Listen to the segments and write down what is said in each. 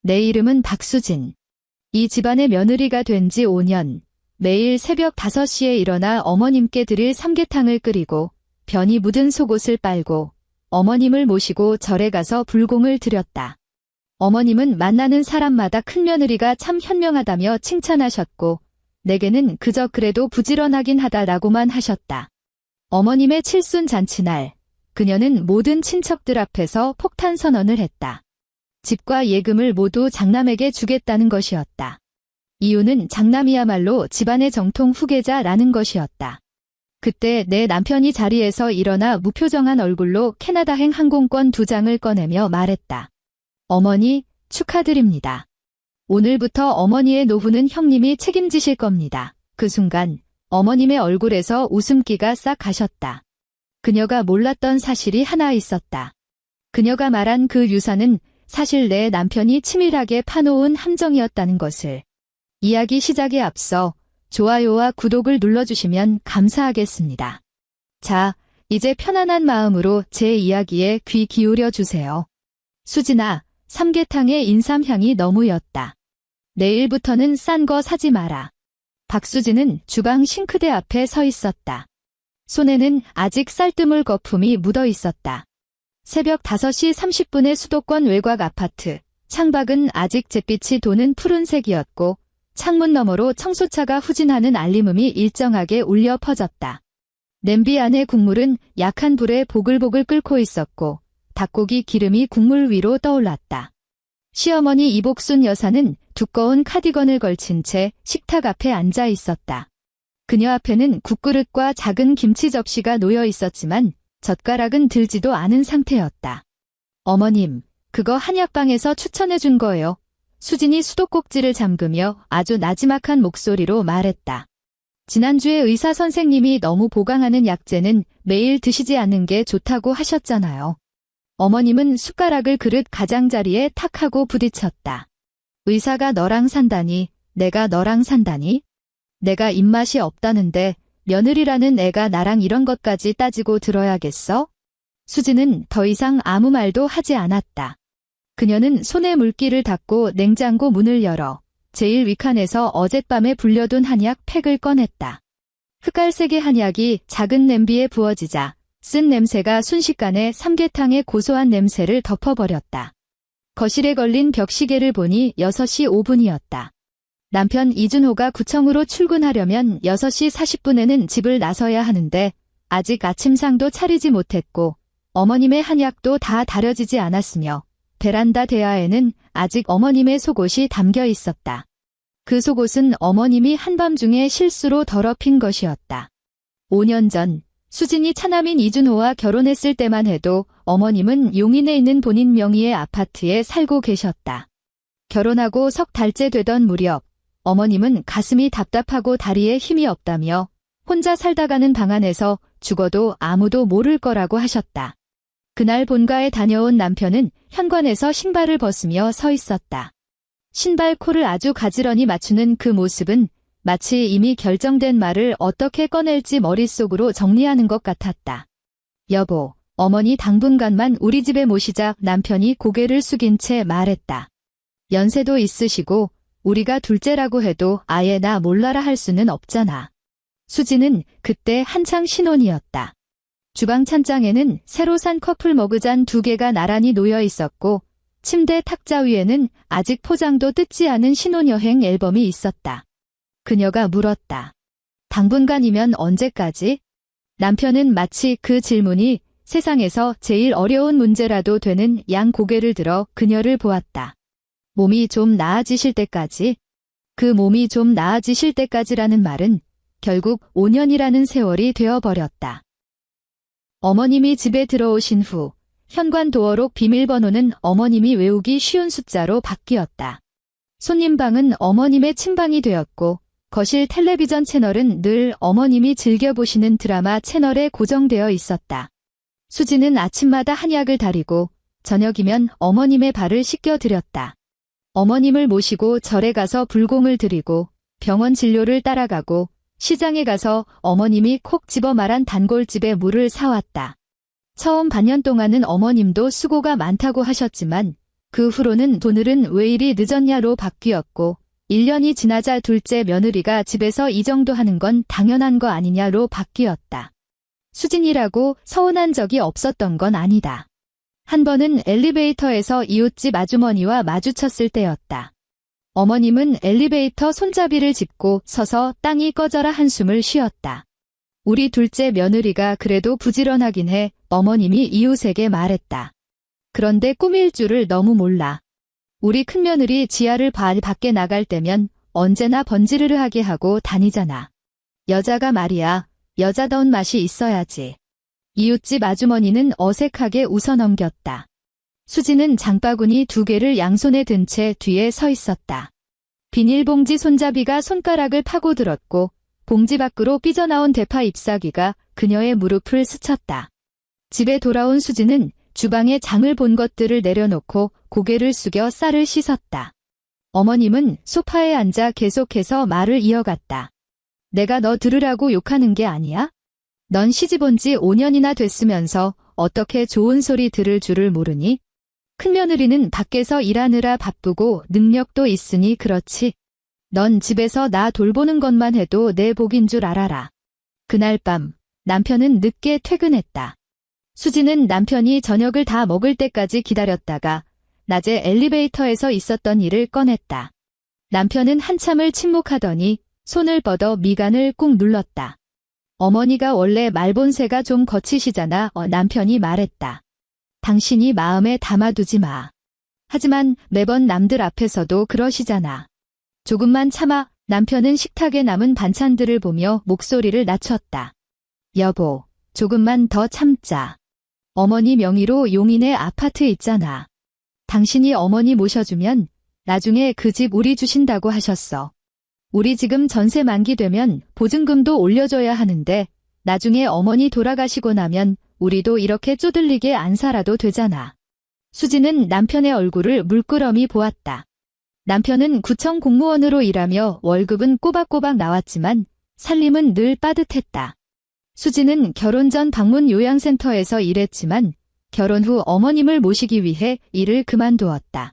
내 이름은 박수진. 이 집안의 며느리가 된 지 5년. 매일 새벽 5시에 일어나 어머님께 드릴 삼계탕을 끓이고 변이 묻은 속옷을 빨고 어머님을 모시고 절에 가서 불공을 드렸다. 어머님은 만나는 사람마다 큰며느리가 참 현명하다며 칭찬하셨고 내게는 그저 그래도 부지런하긴 하다라고만 하셨다. 어머님의 칠순 잔치날, 그녀는 모든 친척들 앞에서 폭탄 선언을 했다. 집과 예금을 모두 장남에게 주겠다는 것이었다. 이유는 장남이야말로 집안의 정통 후계자라는 것이었다. 그때 내 남편이 자리에서 일어나 무표정한 얼굴로 캐나다행 항공권 2장을 꺼내며 말했다. 어머니, 축하드립니다. 오늘부터 어머니의 노후는 형님이 책임지실 겁니다. 그 순간 어머님의 얼굴에서 웃음기가 싹 가셨다. 그녀가 몰랐던 사실이 하나 있었다. 그녀가 말한 그 유산은 사실 내 남편이 치밀하게 파놓은 함정이었다는 것을. 이야기 시작에 앞서 좋아요와 구독을 눌러주시면 감사하겠습니다. 자, 이제 편안한 마음으로 제 이야기에 귀 기울여 주세요. 수진아, 삼계탕의 인삼향이 너무 였다. 내일부터는 싼 거 사지 마라. 박수진은 주방 싱크대 앞에 서 있었다. 손에는 아직 쌀뜨물 거품이 묻어 있었다. 새벽 5시 30분의 수도권 외곽 아파트. 창밖은 아직 잿빛이 도는 푸른색이었고 창문 너머로 청소차가 후진하는 알림음이 일정하게 울려 퍼졌다. 냄비 안의 국물은 약한 불에 보글보글 끓고 있었고 닭고기 기름이 국물 위로 떠올랐다. 시어머니 이복순 여사는 두꺼운 카디건을 걸친 채 식탁 앞에 앉아 있었다. 그녀 앞에는 국그릇과 작은 김치 접시가 놓여 있었지만 젓가락은 들지도 않은 상태였다. 어머님, 그거 한약방에서 추천해 준 거예요. 수진이 수도꼭지를 잠그며 아주 나지막한 목소리로 말했다. 지난주에 의사 선생님이 너무 보강하는 약재는 매일 드시지 않는 게 좋다고 하셨잖아요. 어머님은 숟가락을 그릇 가장자리에 탁 하고 부딪혔다. 의사가 너랑 산다니, 내가 너랑 산다니? 내가 입맛이 없다는데 며느리라는 애가 나랑 이런 것까지 따지고 들어야겠어? 수진은 더 이상 아무 말도 하지 않았다. 그녀는 손에 물기를 닦고 냉장고 문을 열어 제일 윗칸에서 어젯밤에 불려둔 한약 팩을 꺼냈다. 흑갈색의 한약이 작은 냄비에 부어지자 쓴 냄새가 순식간에 삼계탕의 고소한 냄새를 덮어버렸다. 거실에 걸린 벽시계를 보니 6시 5분이었다. 남편 이준호가 구청으로 출근하려면 6시 40분에는 집을 나서야 하는데 아직 아침상도 차리지 못했고 어머님의 한약도 다 다려지지 않았으며 베란다 대야에는 아직 어머님의 속옷이 담겨 있었다. 그 속옷은 어머님이 한밤중에 실수로 더럽힌 것이었다. 5년 전 수진이 차남인 이준호와 결혼했을 때만 해도 어머님은 용인에 있는 본인 명의의 아파트에 살고 계셨다. 결혼하고 석 달째 되던 무렵 어머님은 가슴이 답답하고 다리에 힘이 없다며 혼자 살다가는 방 안에서 죽어도 아무도 모를 거라고 하셨다. 그날 본가에 다녀온 남편은 현관에서 신발을 벗으며 서 있었다. 신발코를 아주 가지런히 맞추는 그 모습은 마치 이미 결정된 말을 어떻게 꺼낼지 머릿속으로 정리하는 것 같았다. 여보, 어머니 당분간만 우리 집에 모시자. 남편이 고개를 숙인 채 말했다. 연세도 있으시고 우리가 둘째라고 해도 아예 나 몰라라 할 수는 없잖아. 수지는 그때 한창 신혼이었다. 주방 찬장에는 새로 산 커플 머그잔 2개가 나란히 놓여 있었고 침대 탁자 위에는 아직 포장도 뜯지 않은 신혼여행 앨범이 있었다. 그녀가 물었다. 당분간이면 언제까지? 남편은 마치 그 질문이 세상에서 제일 어려운 문제라도 되는 양 고개를 들어 그녀를 보았다. 몸이 좀 나아지실 때까지? 그 몸이 좀 나아지실 때까지라는 말은 결국 5년이라는 세월이 되어버렸다. 어머님이 집에 들어오신 후 현관 도어록 비밀번호는 어머님이 외우기 쉬운 숫자로 바뀌었다. 손님 방은 어머님의 침방이 되었고 거실 텔레비전 채널은 늘 어머님이 즐겨보시는 드라마 채널에 고정되어 있었다. 수지는 아침마다 한약을 다리고 저녁이면 어머님의 발을 씻겨드렸다. 어머님을 모시고 절에 가서 불공을 드리고 병원 진료를 따라가고 시장에 가서 어머님이 콕 집어 말한 단골집에 물을 사왔다. 처음 반년 동안은 어머님도 수고가 많다고 하셨지만 그 후로는 오늘은 왜 이리 늦었냐로 바뀌었고 1년이 지나자 둘째 며느리가 집에서 이 정도 하는 건 당연한 거 아니냐로 바뀌었다. 수진이라고 서운한 적이 없었던 건 아니다. 한 번은 엘리베이터에서 이웃집 아주머니와 마주쳤을 때였다. 어머님은 엘리베이터 손잡이를 짚고 서서 땅이 꺼져라 한숨을 쉬었다. 우리 둘째 며느리가 그래도 부지런하긴 해. 어머님이 이웃에게 말했다. 그런데 꾸밀 줄을 너무 몰라. 우리 큰며느리 지하를 밖에 나갈 때면 언제나 번지르르하게 하고 다니잖아. 여자가 말이야. 여자다운 맛이 있어야지. 이웃집 아주머니는 어색하게 웃어넘겼다. 수지는 장바구니 2개를 양손에 든 채 뒤에 서 있었다. 비닐봉지 손잡이가 손가락을 파고들었고 봉지 밖으로 삐져나온 대파 잎사귀가 그녀의 무릎을 스쳤다. 집에 돌아온 수지는 주방에 장을 본 것들을 내려놓고 고개를 숙여 쌀을 씻었다. 어머님은 소파에 앉아 계속해서 말을 이어갔다. 내가 너 들으라고 욕하는 게 아니야? 넌 시집온 지 5년이나 됐으면서 어떻게 좋은 소리 들을 줄을 모르니? 큰며느리는 밖에서 일하느라 바쁘고 능력도 있으니 그렇지. 넌 집에서 나 돌보는 것만 해도 내 복인 줄 알아라. 그날 밤 남편은 늦게 퇴근했다. 수지는 남편이 저녁을 다 먹을 때까지 기다렸다가 낮에 엘리베이터에서 있었던 일을 꺼냈다. 남편은 한참을 침묵하더니 손을 뻗어 미간을 꾹 눌렀다. 어머니가 원래 말본새가 좀 거치시잖아. 남편이 말했다. 당신이 마음에 담아두지 마. 하지만 매번 남들 앞에서도 그러시잖아. 조금만 참아. 남편은 식탁에 남은 반찬들을 보며 목소리를 낮췄다. 여보, 조금만 더 참자. 어머니 명의로 용인에 아파트 있잖아. 당신이 어머니 모셔주면 나중에 그 집 우리 주신다고 하셨어. 우리 지금 전세 만기되면 보증금도 올려줘야 하는데 나중에 어머니 돌아가시고 나면 우리도 이렇게 쪼들리게 안 살아도 되잖아. 수지는 남편의 얼굴을 물끄러미 보았다. 남편은 구청 공무원으로 일하며 월급은 꼬박꼬박 나왔지만 살림은 늘 빠듯했다. 수지는 결혼 전 방문 요양센터에서 일했지만 결혼 후 어머님을 모시기 위해 일을 그만두었다.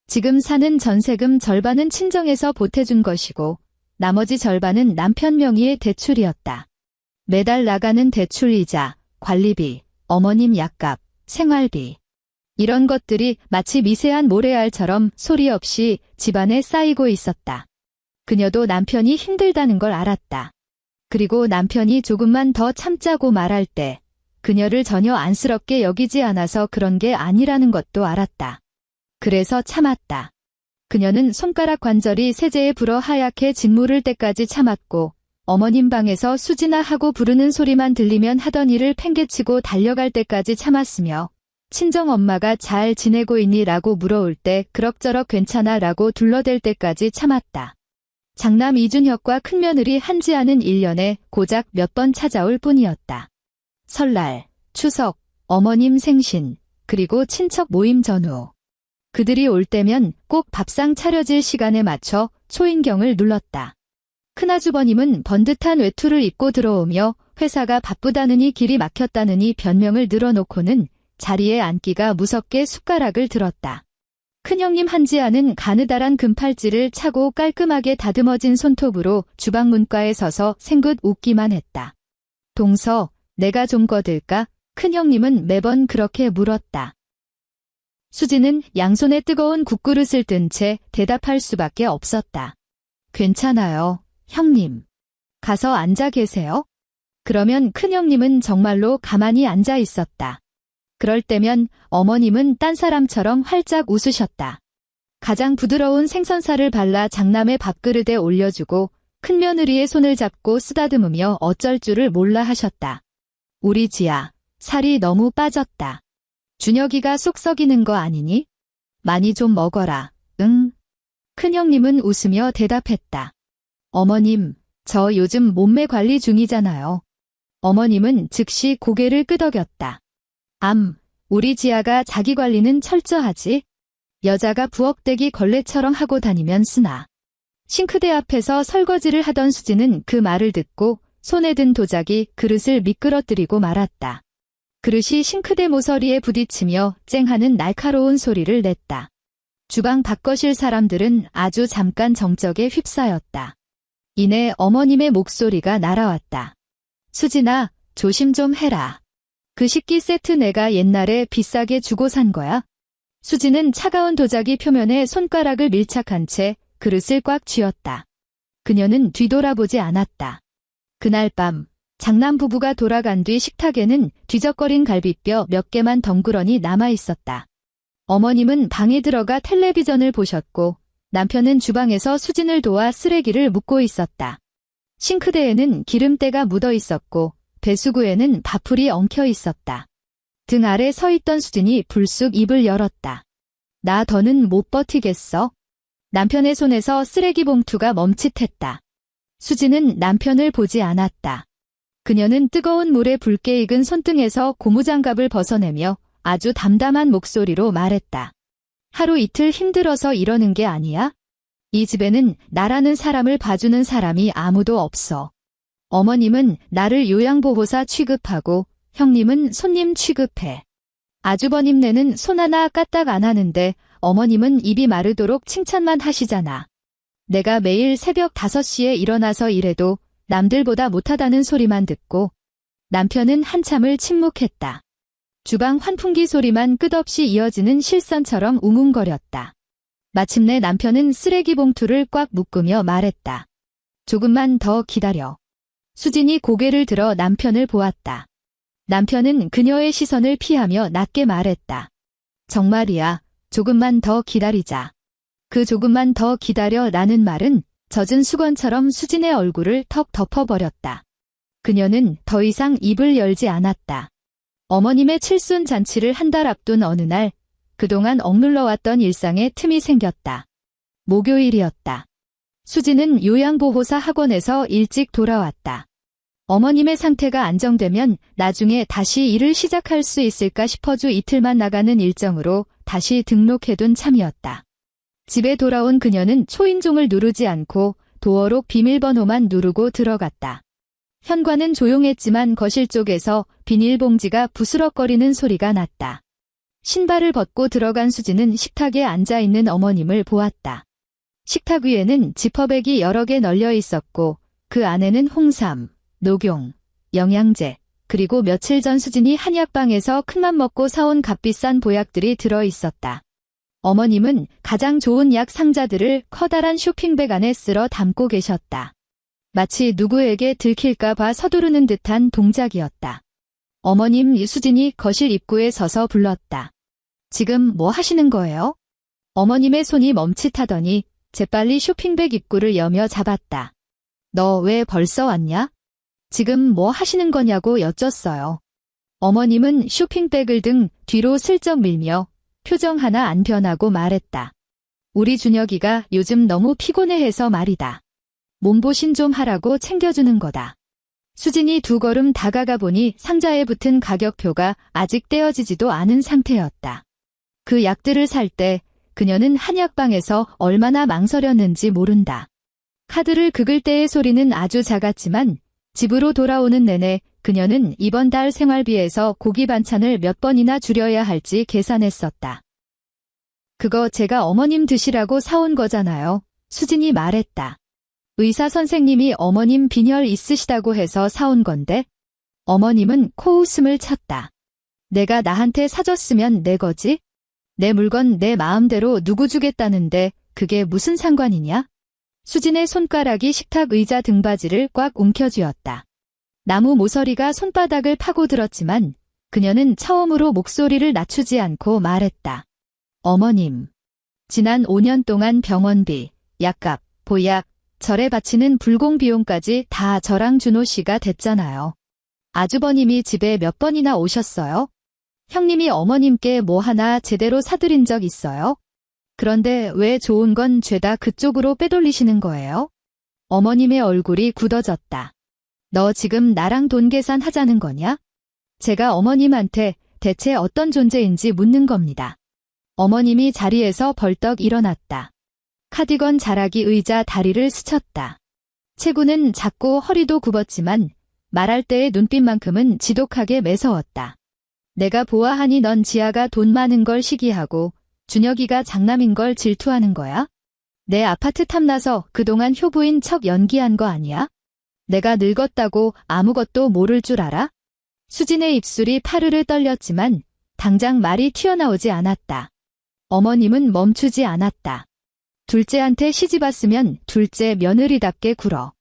지금 사는 전세금 절반은 친정에서 보태준 것이고 나머지 절반은 남편 명의의 대출이었다. 매달 나가는 대출이자, 관리비, 어머님 약값, 생활비. 이런 것들이 마치 미세한 모래알처럼 소리 없이 집안에 쌓이고 있었다. 그녀도 남편이 힘들다는 걸 알았다. 그리고 남편이 조금만 더 참자고 말할 때 그녀를 전혀 안쓰럽게 여기지 않아서 그런 게 아니라는 것도 알았다. 그래서 참았다. 그녀는 손가락 관절이 세제에 불어 하얗게 짓무를 때까지 참았고 어머님 방에서 수진아 하고 부르는 소리만 들리면 하던 일을 팽개치고 달려갈 때까지 참았으며 친정엄마가 잘 지내고 있니? 라고 물어올 때 그럭저럭 괜찮아 라고 둘러댈 때까지 참았다. 장남 이준혁과 큰며느리 한지아는 1년에 고작 몇 번 찾아올 뿐이었다. 설날, 추석, 어머님 생신, 그리고 친척 모임 전후. 그들이 올 때면 꼭 밥상 차려질 시간에 맞춰 초인경을 눌렀다. 큰아주버님은 번듯한 외투를 입고 들어오며 회사가 바쁘다느니 길이 막혔다느니 변명을 늘어놓고는 자리에 앉기가 무섭게 숟가락을 들었다. 큰형님 한지아는 가느다란 금팔찌를 차고 깔끔하게 다듬어진 손톱으로 주방 문가에 서서 생긋 웃기만 했다. 동서, 내가 좀 꺼들까? 큰형님은 매번 그렇게 물었다. 수지는 양손에 뜨거운 국그릇을 든 채 대답할 수밖에 없었다. 괜찮아요, 형님. 가서 앉아 계세요. 그러면 큰형님은 정말로 가만히 앉아 있었다. 그럴 때면 어머님은 딴 사람처럼 활짝 웃으셨다. 가장 부드러운 생선살을 발라 장남의 밥그릇에 올려주고 큰며느리의 손을 잡고 쓰다듬으며 어쩔 줄을 몰라 하셨다. 우리 지아, 살이 너무 빠졌다. 준혁이가 속 썩이는 거 아니니? 많이 좀 먹어라. 응. 큰형님은 웃으며 대답했다. 어머님, 저 요즘 몸매 관리 중이잖아요. 어머님은 즉시 고개를 끄덕였다. 우리 지아가 자기 관리는 철저하지? 여자가 부엌대기 걸레처럼 하고 다니면 쓰나. 싱크대 앞에서 설거지를 하던 수지는 그 말을 듣고 손에 든 도자기 그릇을 미끄러뜨리고 말았다. 그릇이 싱크대 모서리에 부딪히며 쨍하는 날카로운 소리를 냈다. 주방 바꿔실 사람들은 아주 잠깐 정적에 휩싸였다. 이내 어머님의 목소리가 날아왔다. 수진아, 조심 좀 해라. 그 식기 세트 내가 옛날에 비싸게 주고 산 거야. 수진은 차가운 도자기 표면에 손가락을 밀착한 채 그릇을 꽉 쥐었다. 그녀는 뒤돌아보지 않았다. 그날 밤 장남 부부가 돌아간 뒤 식탁에는 뒤적거린 갈비뼈 몇 개만 덩그러니 남아있었다. 어머님은 방에 들어가 텔레비전을 보셨고 남편은 주방에서 수진을 도와 쓰레기를 묻고 있었다. 싱크대에는 기름때가 묻어 있었고 배수구에는 밥풀이 엉켜 있었다. 등 아래 서 있던 수진이 불쑥 입을 열었다. 나 더는 못 버티겠어. 남편의 손에서 쓰레기 봉투가 멈칫했다. 수진은 남편을 보지 않았다. 그녀는 뜨거운 물에 붉게 익은 손등에서 고무장갑을 벗어내며 아주 담담한 목소리로 말했다. 하루 이틀 힘들어서 이러는 게 아니야? 이 집에는 나라는 사람을 봐주는 사람이 아무도 없어. 어머님은 나를 요양보호사 취급하고 형님은 손님 취급해. 아주버님네는 손 하나 까딱 안 하는데 어머님은 입이 마르도록 칭찬만 하시잖아. 내가 매일 새벽 5시에 일어나서 일해도 남들보다 못하다는 소리만 듣고 남편은 한참을 침묵했다. 주방 환풍기 소리만 끝없이 이어지는 실선처럼 웅웅거렸다. 마침내 남편은 쓰레기 봉투를 꽉 묶으며 말했다. 조금만 더 기다려. 수진이 고개를 들어 남편을 보았다. 남편은 그녀의 시선을 피하며 낮게 말했다. 정말이야. 조금만 더 기다리자. 그 조금만 더 기다려라는 말은 젖은 수건처럼 수진의 얼굴을 턱 덮어버렸다. 그녀는 더 이상 입을 열지 않았다. 어머님의 칠순 잔치를 한 달 앞둔 어느 날, 그동안 억눌러왔던 일상에 틈이 생겼다. 목요일이었다. 수진은 요양보호사 학원에서 일찍 돌아왔다. 어머님의 상태가 안정되면 나중에 다시 일을 시작할 수 있을까 싶어 주 이틀만 나가는 일정으로 다시 등록해둔 참이었다. 집에 돌아온 그녀는 초인종을 누르지 않고 도어록 비밀번호만 누르고 들어갔다. 현관은 조용했지만 거실 쪽에서 비닐봉지가 부스럭거리는 소리가 났다. 신발을 벗고 들어간 수진은 식탁에 앉아있는 어머님을 보았다. 식탁 위에는 지퍼백이 여러 개 널려 있었고 그 안에는 홍삼, 녹용, 영양제, 그리고 며칠 전 수진이 한약방에서 큰맘 먹고 사온 값비싼 보약들이 들어 있었다. 어머님은 가장 좋은 약 상자들을 커다란 쇼핑백 안에 쓸어 담고 계셨다. 마치 누구에게 들킬까 봐 서두르는 듯한 동작이었다. 어머님 수진이 거실 입구에 서서 불렀다. 지금 뭐 하시는 거예요? 어머님의 손이 멈칫하더니 재빨리 쇼핑백 입구를 여며 잡았다. 너 왜 벌써 왔냐? 지금 뭐 하시는 거냐고 여쭸어요. 어머님은 쇼핑백을 등 뒤로 슬쩍 밀며 표정 하나 안 변하고 말했다. 우리 준혁이가 요즘 너무 피곤해해서 말이다. 몸보신 좀 하라고 챙겨주는 거다. 수진이 2걸음 다가가 보니 상자에 붙은 가격표가 아직 떼어지지도 않은 상태였다. 그 약들을 살 때 그녀는 한약방에서 얼마나 망설였는지 모른다. 카드를 긁을 때의 소리는 아주 작았지만 집으로 돌아오는 내내 그녀는 이번 달 생활비에서 고기 반찬을 몇 번이나 줄여야 할지 계산했었다. 그거 제가 어머님 드시라고 사온 거잖아요. 수진이 말했다. 의사 선생님이 어머님 빈혈 있으시다고 해서 사온 건데? 어머님은 코웃음을 쳤다. 내가 나한테 사줬으면 내 거지? 내 물건 내 마음대로 누구 주겠다는데 그게 무슨 상관이냐? 수진의 손가락이 식탁 의자 등받이를 꽉 움켜쥐었다. 나무 모서리가 손바닥을 파고들었지만 그녀는 처음으로 목소리를 낮추지 않고 말했다. 어머님, 지난 5년 동안 병원비, 약값, 보약, 절에 바치는 불공비용까지 다 저랑 준호 씨가 됐잖아요. 아주버님이 집에 몇 번이나 오셨어요? 형님이 어머님께 뭐 하나 제대로 사드린 적 있어요? 그런데 왜 좋은 건 죄다 그쪽으로 빼돌리시는 거예요? 어머님의 얼굴이 굳어졌다. 너 지금 나랑 돈 계산하자는 거냐? 제가 어머님한테 대체 어떤 존재인지 묻는 겁니다. 어머님이 자리에서 벌떡 일어났다. 카디건 자락이 의자 다리를 스쳤다. 체구는 작고 허리도 굽었지만 말할 때의 눈빛만큼은 지독하게 매서웠다. 내가 보아하니 넌 지아가 돈 많은 걸 시기하고 준혁이가 장남인 걸 질투하는 거야? 내 아파트 탐나서 그동안 효부인 척 연기한 거 아니야? 내가 늙었다고 아무것도 모를 줄 알아? 수진의 입술이 파르르 떨렸지만 당장 말이 튀어나오지 않았다. 어머님은 멈추지 않았다. 둘째한테 시집왔으면 둘째 며느리답게 굴어.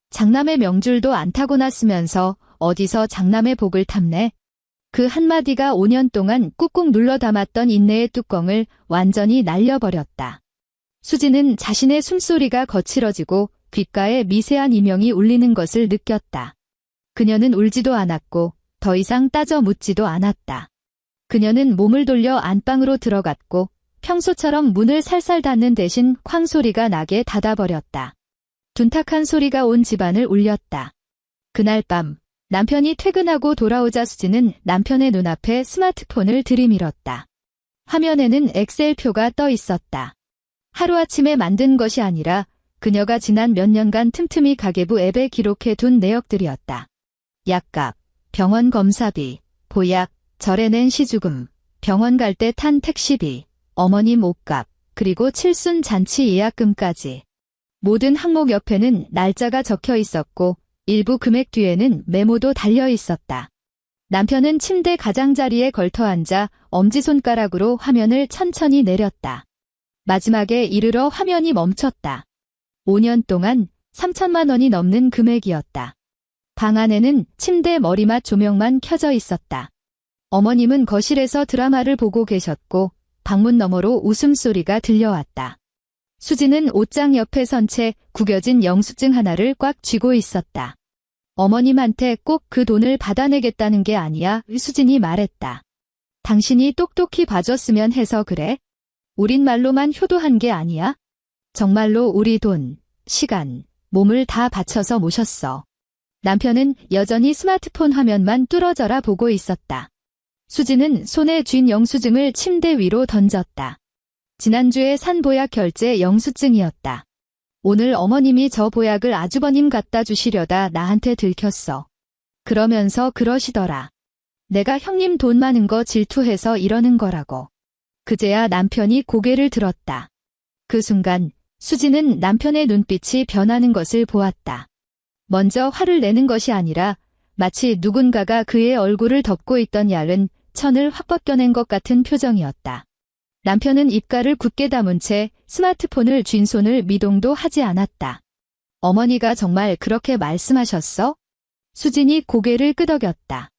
장남의 명줄도 안 타고났으면서 어디서 장남의 복을 탐내? 그 한마디가 5년 동안 꾹꾹 눌러 담았던 인내의 뚜껑을 완전히 날려버렸다. 수진은 자신의 숨소리가 거칠어지고 귓가에 미세한 이명이 울리는 것을 느꼈다. 그녀는 울지도 않았고 더 이상 따져 묻지도 않았다. 그녀는 몸을 돌려 안방으로 들어갔고 평소처럼 문을 살살 닫는 대신 쾅 소리가 나게 닫아버렸다. 둔탁한 소리가 온 집안을 울렸다. 그날 밤 남편이 퇴근하고 돌아오자 수진은 남편의 눈앞에 스마트폰을 들이밀었다. 화면에는 엑셀표가 떠 있었다. 하루아침에 만든 것이 아니라 그녀가 지난 몇 년간 틈틈이 가계부 앱에 기록해둔 내역들이었다. 약값, 병원 검사비, 보약, 절에 낸 시주금, 병원 갈 때 탄 택시비, 어머님 옷값, 그리고 칠순 잔치 예약금까지. 모든 항목 옆에는 날짜가 적혀 있었고 일부 금액 뒤에는 메모도 달려 있었다. 남편은 침대 가장자리에 걸터 앉아 엄지손가락으로 화면을 천천히 내렸다. 마지막에 이르러 화면이 멈췄다. 5년 동안 3천만 원이 넘는 금액이었다. 방 안에는 침대 머리맡 조명만 켜져 있었다. 어머님은 거실에서 드라마를 보고 계셨고 방문 너머로 웃음소리가 들려왔다. 수진은 옷장 옆에 선 채 구겨진 영수증 하나를 꽉 쥐고 있었다. 어머님한테 꼭 그 돈을 받아내겠다는 게 아니야, 수진이 말했다. 당신이 똑똑히 봐줬으면 해서 그래? 우린 말로만 효도한 게 아니야? 정말로 우리 돈, 시간, 몸을 다 바쳐서 모셨어. 남편은 여전히 스마트폰 화면만 뚫어져라 보고 있었다. 수진은 손에 쥔 영수증을 침대 위로 던졌다. 지난주에 산 보약 결제 영수증이었다. 오늘 어머님이 저 보약을 아주버님 갖다 주시려다 나한테 들켰어. 그러면서 그러시더라. 내가 형님 돈 많은 거 질투해서 이러는 거라고. 그제야 남편이 고개를 들었다. 그 순간 수진은 남편의 눈빛이 변하는 것을 보았다. 먼저 화를 내는 것이 아니라 마치 누군가가 그의 얼굴을 덮고 있던 얇은 천을 확 벗겨낸 것 같은 표정이었다. 남편은 입가를 굳게 다문 채 스마트폰을 쥔 손을 미동도 하지 않았다. 어머니가 정말 그렇게 말씀하셨어? 수진이 고개를 끄덕였다.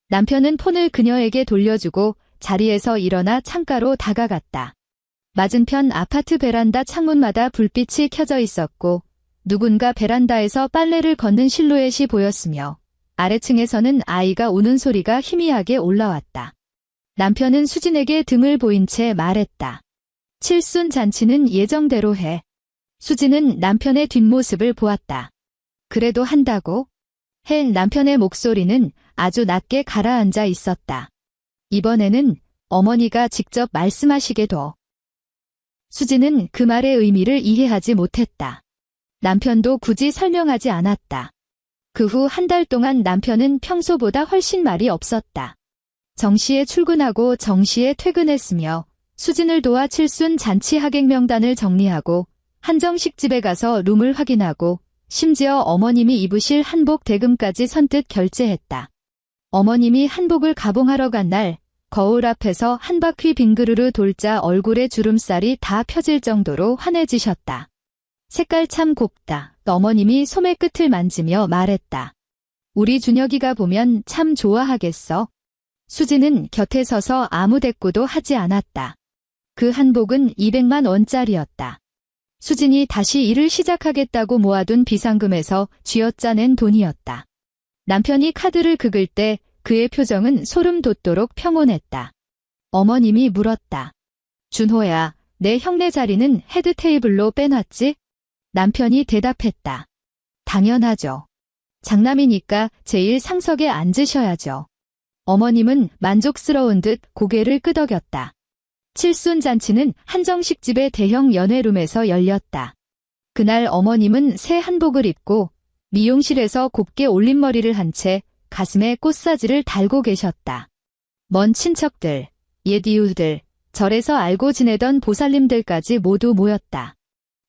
남편은 폰을 그녀에게 돌려주고 자리에서 일어나 창가로 다가갔다. 맞은편 아파트 베란다 창문마다 불빛이 켜져 있었고 누군가 베란다에서 빨래를 걷는 실루엣이 보였으며 아래층에서는 아이가 우는 소리가 희미하게 올라왔다. 남편은 수진에게 등을 보인 채 말했다. 칠순 잔치는 예정대로 해. 수진은 남편의 뒷모습을 보았다. 그래도 한다고? 남편의 목소리는 아주 낮게 가라앉아 있었다. 이번에는 어머니가 직접 말씀하시게 둬. 수진은 그 말의 의미를 이해하지 못했다. 남편도 굳이 설명하지 않았다. 그 후 한 달 동안 남편은 평소보다 훨씬 말이 없었다. 정시에 출근하고 정시에 퇴근했으며 수진을 도와 칠순 잔치 하객 명단을 정리하고 한정식 집에 가서 룸을 확인하고 심지어 어머님이 입으실 한복 대금까지 선뜻 결제했다. 어머님이 한복을 가봉하러 간 날 거울 앞에서 한 바퀴 빙그르르 돌자 얼굴에 주름살이 다 펴질 정도로 환해지셨다. 색깔 참 곱다. 어머님이 소매 끝을 만지며 말했다. 우리 준혁이가 보면 참 좋아하겠어. 수진은 곁에 서서 아무 대꾸도 하지 않았다. 그 한복은 200만 원짜리였다. 수진이 다시 일을 시작하겠다고 모아둔 비상금에서 쥐어짜낸 돈이었다. 남편이 카드를 긁을 때 그의 표정은 소름 돋도록 평온했다. 어머님이 물었다. 준호야, 내 형네 자리는 헤드 테이블로 빼놨지? 남편이 대답했다. 당연하죠. 장남이니까 제일 상석에 앉으셔야죠. 어머님은 만족스러운 듯 고개를 끄덕였다. 칠순 잔치는 한정식 집의 대형 연회룸에서 열렸다. 그날 어머님은 새 한복을 입고 미용실에서 곱게 올림머리를 한 채 가슴에 꽃사지를 달고 계셨다. 먼 친척들, 옛 이웃들, 절에서 알고 지내던 보살님들까지 모두 모였다.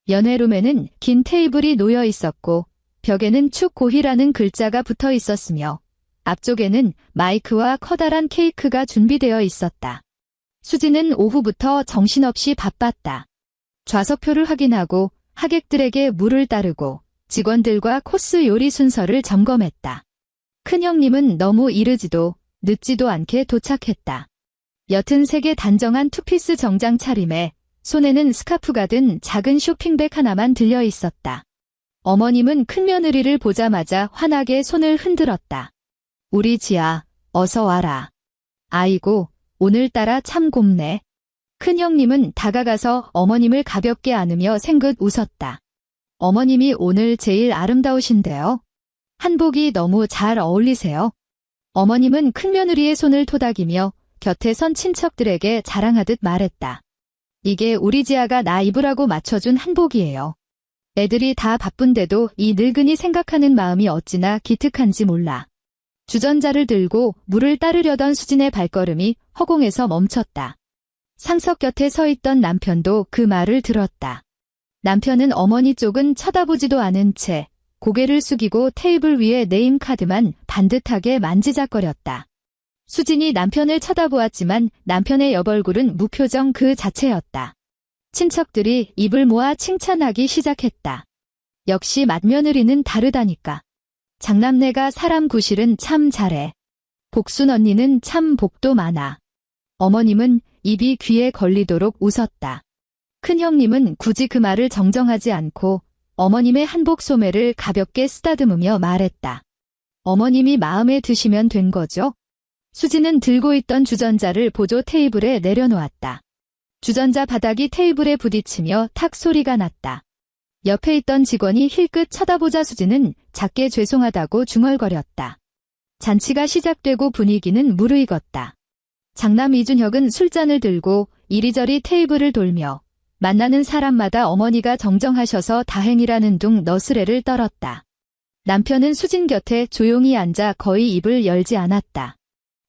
연회룸에는 긴 테이블이 놓여 있었고 벽에는 축고희라는 글자가 붙어 있었으며 앞쪽에는 마이크와 커다란 케이크가 준비되어 있었다. 수지는 오후부터 정신없이 바빴다. 좌석표를 확인하고 하객들에게 물을 따르고 직원들과 코스 요리 순서를 점검했다. 큰형님은 너무 이르지도 늦지도 않게 도착했다. 옅은 색의 단정한 투피스 정장 차림에 손에는 스카프가 든 작은 쇼핑백 하나만 들려 있었다. 어머님은 큰며느리를 보자마자 환하게 손을 흔들었다. 우리 지아, 어서 와라. 아이고, 오늘따라 참 곱네. 큰형님은 다가가서 어머님을 가볍게 안으며 생긋 웃었다. 어머님이 오늘 제일 아름다우신데요. 한복이 너무 잘 어울리세요. 어머님은 큰며느리의 손을 토닥이며 곁에 선 친척들에게 자랑하듯 말했다. 이게 우리 지아가 나 입으라고 맞춰준 한복이에요. 애들이 다 바쁜데도 이 늙은이 생각하는 마음이 어찌나 기특한지 몰라. 주전자를 들고 물을 따르려던 수진의 발걸음이 허공에서 멈췄다. 상석 곁에 서 있던 남편도 그 말을 들었다. 남편은 어머니 쪽은 쳐다보지도 않은 채 고개를 숙이고 테이블 위에 네임카드만 반듯하게 만지작거렸다. 수진이 남편을 쳐다보았지만 남편의 옆얼굴은 무표정 그 자체였다. 친척들이 입을 모아 칭찬하기 시작했다. 역시 맏며느리는 다르다니까. 장남내가 사람 구실은 참 잘해. 복순 언니는 참 복도 많아. 어머님은 입이 귀에 걸리도록 웃었다. 큰형님은 굳이 그 말을 정정하지 않고 어머님의 한복 소매를 가볍게 쓰다듬으며 말했다. 어머님이 마음에 드시면 된 거죠? 수지는 들고 있던 주전자를 보조 테이블에 내려놓았다. 주전자 바닥이 테이블에 부딪히며 탁 소리가 났다. 옆에 있던 직원이 힐끗 쳐다보자 수지는 작게 죄송하다고 중얼거렸다. 잔치가 시작되고 분위기는 무르익었다. 장남 이준혁은 술잔을 들고 이리저리 테이블을 돌며 만나는 사람마다 어머니가 정정하셔서 다행이라는 둥 너스레를 떨었다. 남편은 수진 곁에 조용히 앉아 거의 입을 열지 않았다.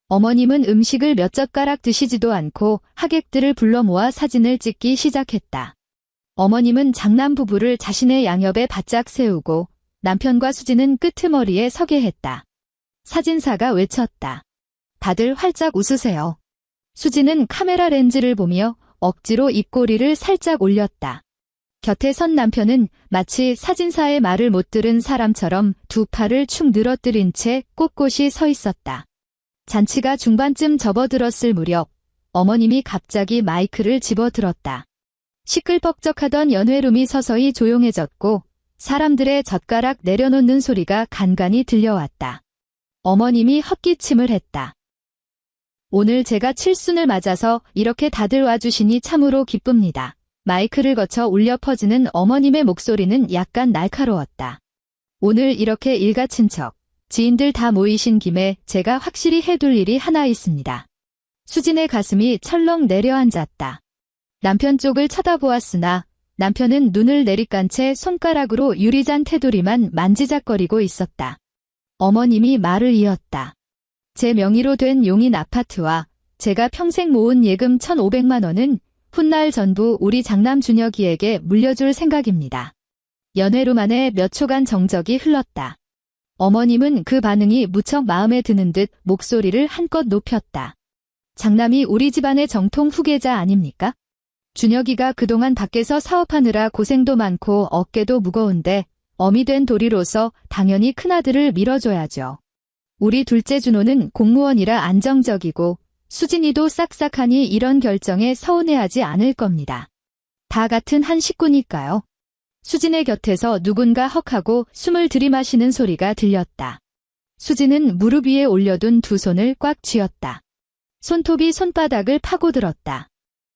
어머님은 음식을 몇 젓가락 드시지도 않고 하객들을 불러 모아 사진을 찍기 시작했다. 어머님은 장남 부부를 자신의 양옆에 바짝 세우고 남편과 수지는 끄트머리에 서게 했다. 사진사가 외쳤다. 다들 활짝 웃으세요. 수지는 카메라 렌즈를 보며 억지로 입꼬리를 살짝 올렸다. 곁에 선 남편은 마치 사진사의 말을 못 들은 사람처럼 두 팔을 축 늘어뜨린 채 꼿꼿이 서 있었다. 잔치가 중반쯤 접어들었을 무렵 어머님이 갑자기 마이크를 집어들었다. 시끌벅적하던 연회룸이 서서히 조용해졌고 사람들의 젓가락 내려놓는 소리가 간간히 들려왔다. 어머님이 헛기침을 했다. 오늘 제가 칠순을 맞아서 이렇게 다들 와주시니 참으로 기쁩니다. 마이크를 거쳐 울려 퍼지는 어머님의 목소리는 약간 날카로웠다. 오늘 이렇게 일가친척, 지인들 다 모이신 김에 제가 확실히 해둘 일이 하나 있습니다. 수진의 가슴이 철렁 내려앉았다. 남편 쪽을 쳐다보았으나 남편은 눈을 내리깐 채 손가락으로 유리잔 테두리만 만지작거리고 있었다. 어머님이 말을 이었다. 제 명의로 된 용인 아파트와 제가 평생 모은 예금 1,500만 원은 훗날 전부 우리 장남 준혁이에게 물려줄 생각입니다. 연회룸 안에 몇 초간 정적이 흘렀다. 어머님은 그 반응이 무척 마음에 드는 듯 목소리를 한껏 높였다. 장남이 우리 집안의 정통 후계자 아닙니까? 준혁이가 그동안 밖에서 사업하느라 고생도 많고 어깨도 무거운데 어미 된 도리로서 당연히 큰아들을 밀어줘야죠. 우리 둘째 준호는 공무원이라 안정적이고 수진이도 싹싹하니 이런 결정에 서운해하지 않을 겁니다. 다 같은 한 식구니까요. 수진의 곁에서 누군가 헉하고 숨을 들이마시는 소리가 들렸다. 수진은 무릎 위에 올려둔 두 손을 꽉 쥐었다. 손톱이 손바닥을 파고들었다.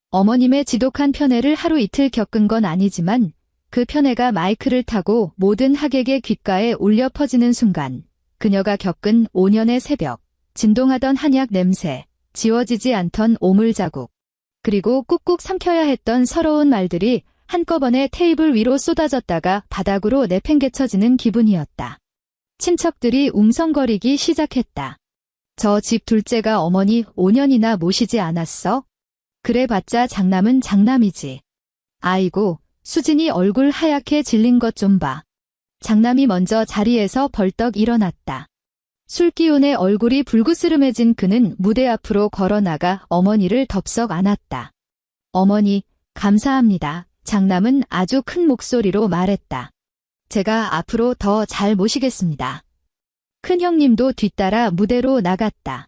어머님의 지독한 편애를 하루 이틀 겪은 건 아니지만 그 편애가 마이크를 타고 모든 하객의 귓가에 울려 퍼지는 순간 그녀가 겪은 5년의 새벽, 진동하던 한약 냄새, 지워지지 않던 오물 자국, 그리고 꾹꾹 삼켜야 했던 서러운 말들이 한꺼번에 테이블 위로 쏟아졌다가 바닥으로 내팽개쳐지는 기분이었다. 친척들이 웅성거리기 시작했다. 저 집 둘째가 어머니 5년이나 모시지 않았어? 그래봤자 장남은 장남이지. 아이고, 수진이 얼굴 하얗게 질린 것 좀 봐. 장남이 먼저 자리에서 벌떡 일어났다. 술기운에 얼굴이 불그스름해진 그는 무대 앞으로 걸어나가 어머니를 덥석 안았다. 어머니, 감사합니다. 장남은 아주 큰 목소리로 말했다. 제가 앞으로 더 잘 모시겠습니다. 큰형님도 뒤따라 무대로 나갔다.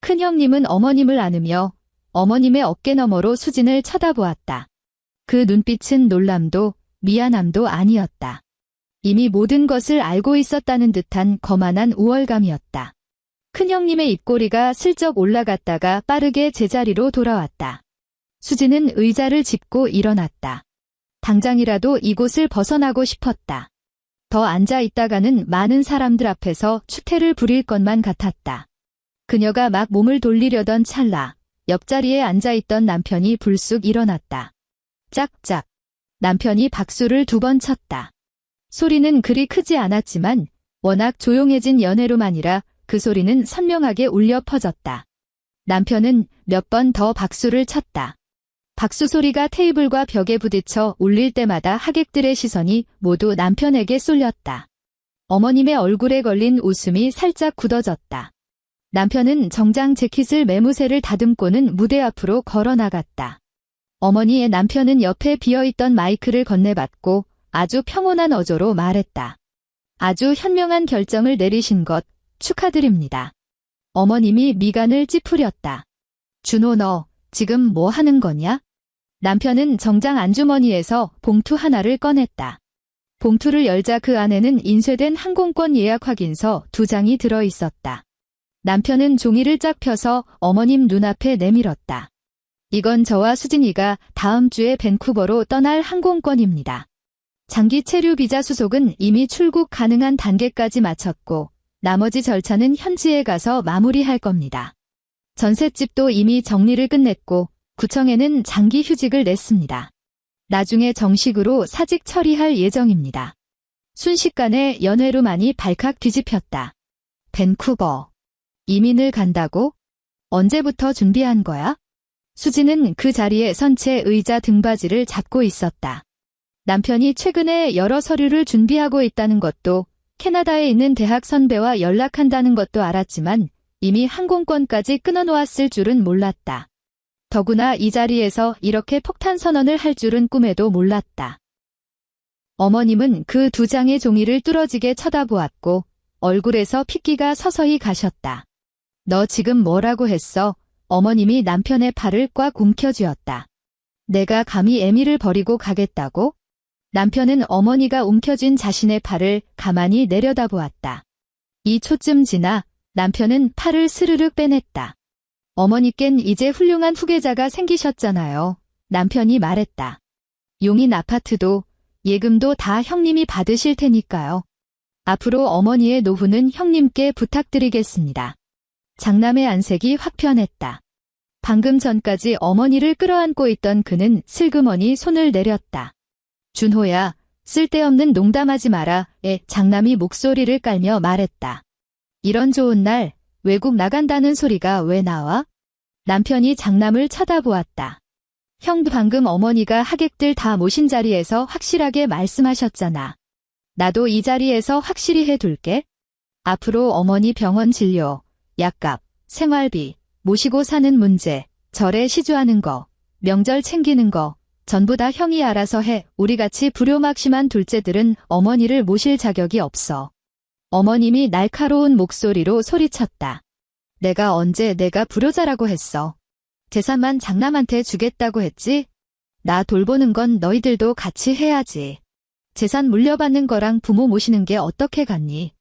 큰형님은 어머님을 안으며 어머님의 어깨너머로 수진을 쳐다보았다. 그 눈빛은 놀람도 미안함도 아니었다. 이미 모든 것을 알고 있었다는 듯한 거만한 우월감이었다. 큰형님의 입꼬리가 슬쩍 올라갔다가 빠르게 제자리로 돌아왔다. 수진은 의자를 짚고 일어났다. 당장이라도 이곳을 벗어나고 싶었다. 더 앉아 있다가는 많은 사람들 앞에서 추태를 부릴 것만 같았다. 그녀가 막 몸을 돌리려던 찰나 옆자리에 앉아있던 남편이 불쑥 일어났다. 짝짝. 남편이 박수를 2번 쳤다. 소리는 그리 크지 않았지만 워낙 조용해진 연회로만이라 그 소리는 선명하게 울려 퍼졌다. 남편은 몇 번 더 박수를 쳤다. 박수 소리가 테이블과 벽에 부딪혀 울릴 때마다 하객들의 시선이 모두 남편에게 쏠렸다. 어머님의 얼굴에 걸린 웃음이 살짝 굳어졌다. 남편은 정장 재킷을 매무새를 다듬고는 무대 앞으로 걸어 나갔다. 어머니의 남편은 옆에 비어있던 마이크를 건네받고 아주 평온한 어조로 말했다. 아주 현명한 결정을 내리신 것 축하드립니다. 어머님이 미간을 찌푸렸다. 준호, 너 지금 뭐 하는 거냐? 남편은 정장 안주머니에서 봉투 하나를 꺼냈다. 봉투를 열자 그 안에는 인쇄된 항공권 예약 확인서 2장이 들어있었다. 남편은 종이를 쫙 펴서 어머님 눈앞에 내밀었다. 이건 저와 수진이가 다음 주에 밴쿠버로 떠날 항공권입니다. 장기 체류 비자 수속은 이미 출국 가능한 단계까지 마쳤고 나머지 절차는 현지에 가서 마무리할 겁니다. 전셋집도 이미 정리를 끝냈고 구청에는 장기 휴직을 냈습니다. 나중에 정식으로 사직 처리할 예정입니다. 순식간에 연회로만이 발칵 뒤집혔다. 밴쿠버. 이민을 간다고? 언제부터 준비한 거야? 수지는 그 자리에 선 채 의자 등받이를 잡고 있었다. 남편이 최근에 여러 서류를 준비하고 있다는 것도 캐나다에 있는 대학 선배와 연락한다는 것도 알았지만 이미 항공권까지 끊어놓았을 줄은 몰랐다. 더구나 이 자리에서 이렇게 폭탄 선언을 할 줄은 꿈에도 몰랐다. 어머님은 그 2장의 종이를 뚫어지게 쳐다보았고 얼굴에서 핏기가 서서히 가셨다. 너 지금 뭐라고 했어? 어머님이 남편의 팔을 꽉 움켜쥐었다. 내가 감히 애미를 버리고 가겠다고? 남편은 어머니가 움켜쥔 자신의 팔을 가만히 내려다보았다. 이 초쯤 지나 남편은 팔을 스르륵 빼냈다. 어머니껜 이제 훌륭한 후계자가 생기셨잖아요. 남편이 말했다. 용인 아파트도 예금도 다 형님이 받으실 테니까요. 앞으로 어머니의 노후는 형님께 부탁드리겠습니다. 장남의 안색이 확 변했다. 방금 전까지 어머니를 끌어안고 있던 그는 슬그머니 손을 내렸다. 준호야, 쓸데없는 농담하지 마라. 장남이 목소리를 깔며 말했다. 이런 좋은 날 외국 나간다는 소리가 왜 나와? 남편이 장남을 쳐다보았다. 형도 방금 어머니가 하객들 다 모신 자리에서 확실하게 말씀하셨잖아. 나도 이 자리에서 확실히 해둘게. 앞으로 어머니 병원 진료, 약값, 생활비, 모시고 사는 문제, 절에 시주하는 거, 명절 챙기는 거 전부 다 형이 알아서 해. 우리같이 불효막심한 둘째들은 어머니를 모실 자격이 없어. 어머님이 날카로운 목소리로 소리쳤다. 내가 언제 내가 불효자라고 했어. 재산만 장남한테 주겠다고 했지? 나 돌보는 건 너희들도 같이 해야지. 재산 물려받는 거랑 부모 모시는 게 어떻게 같니?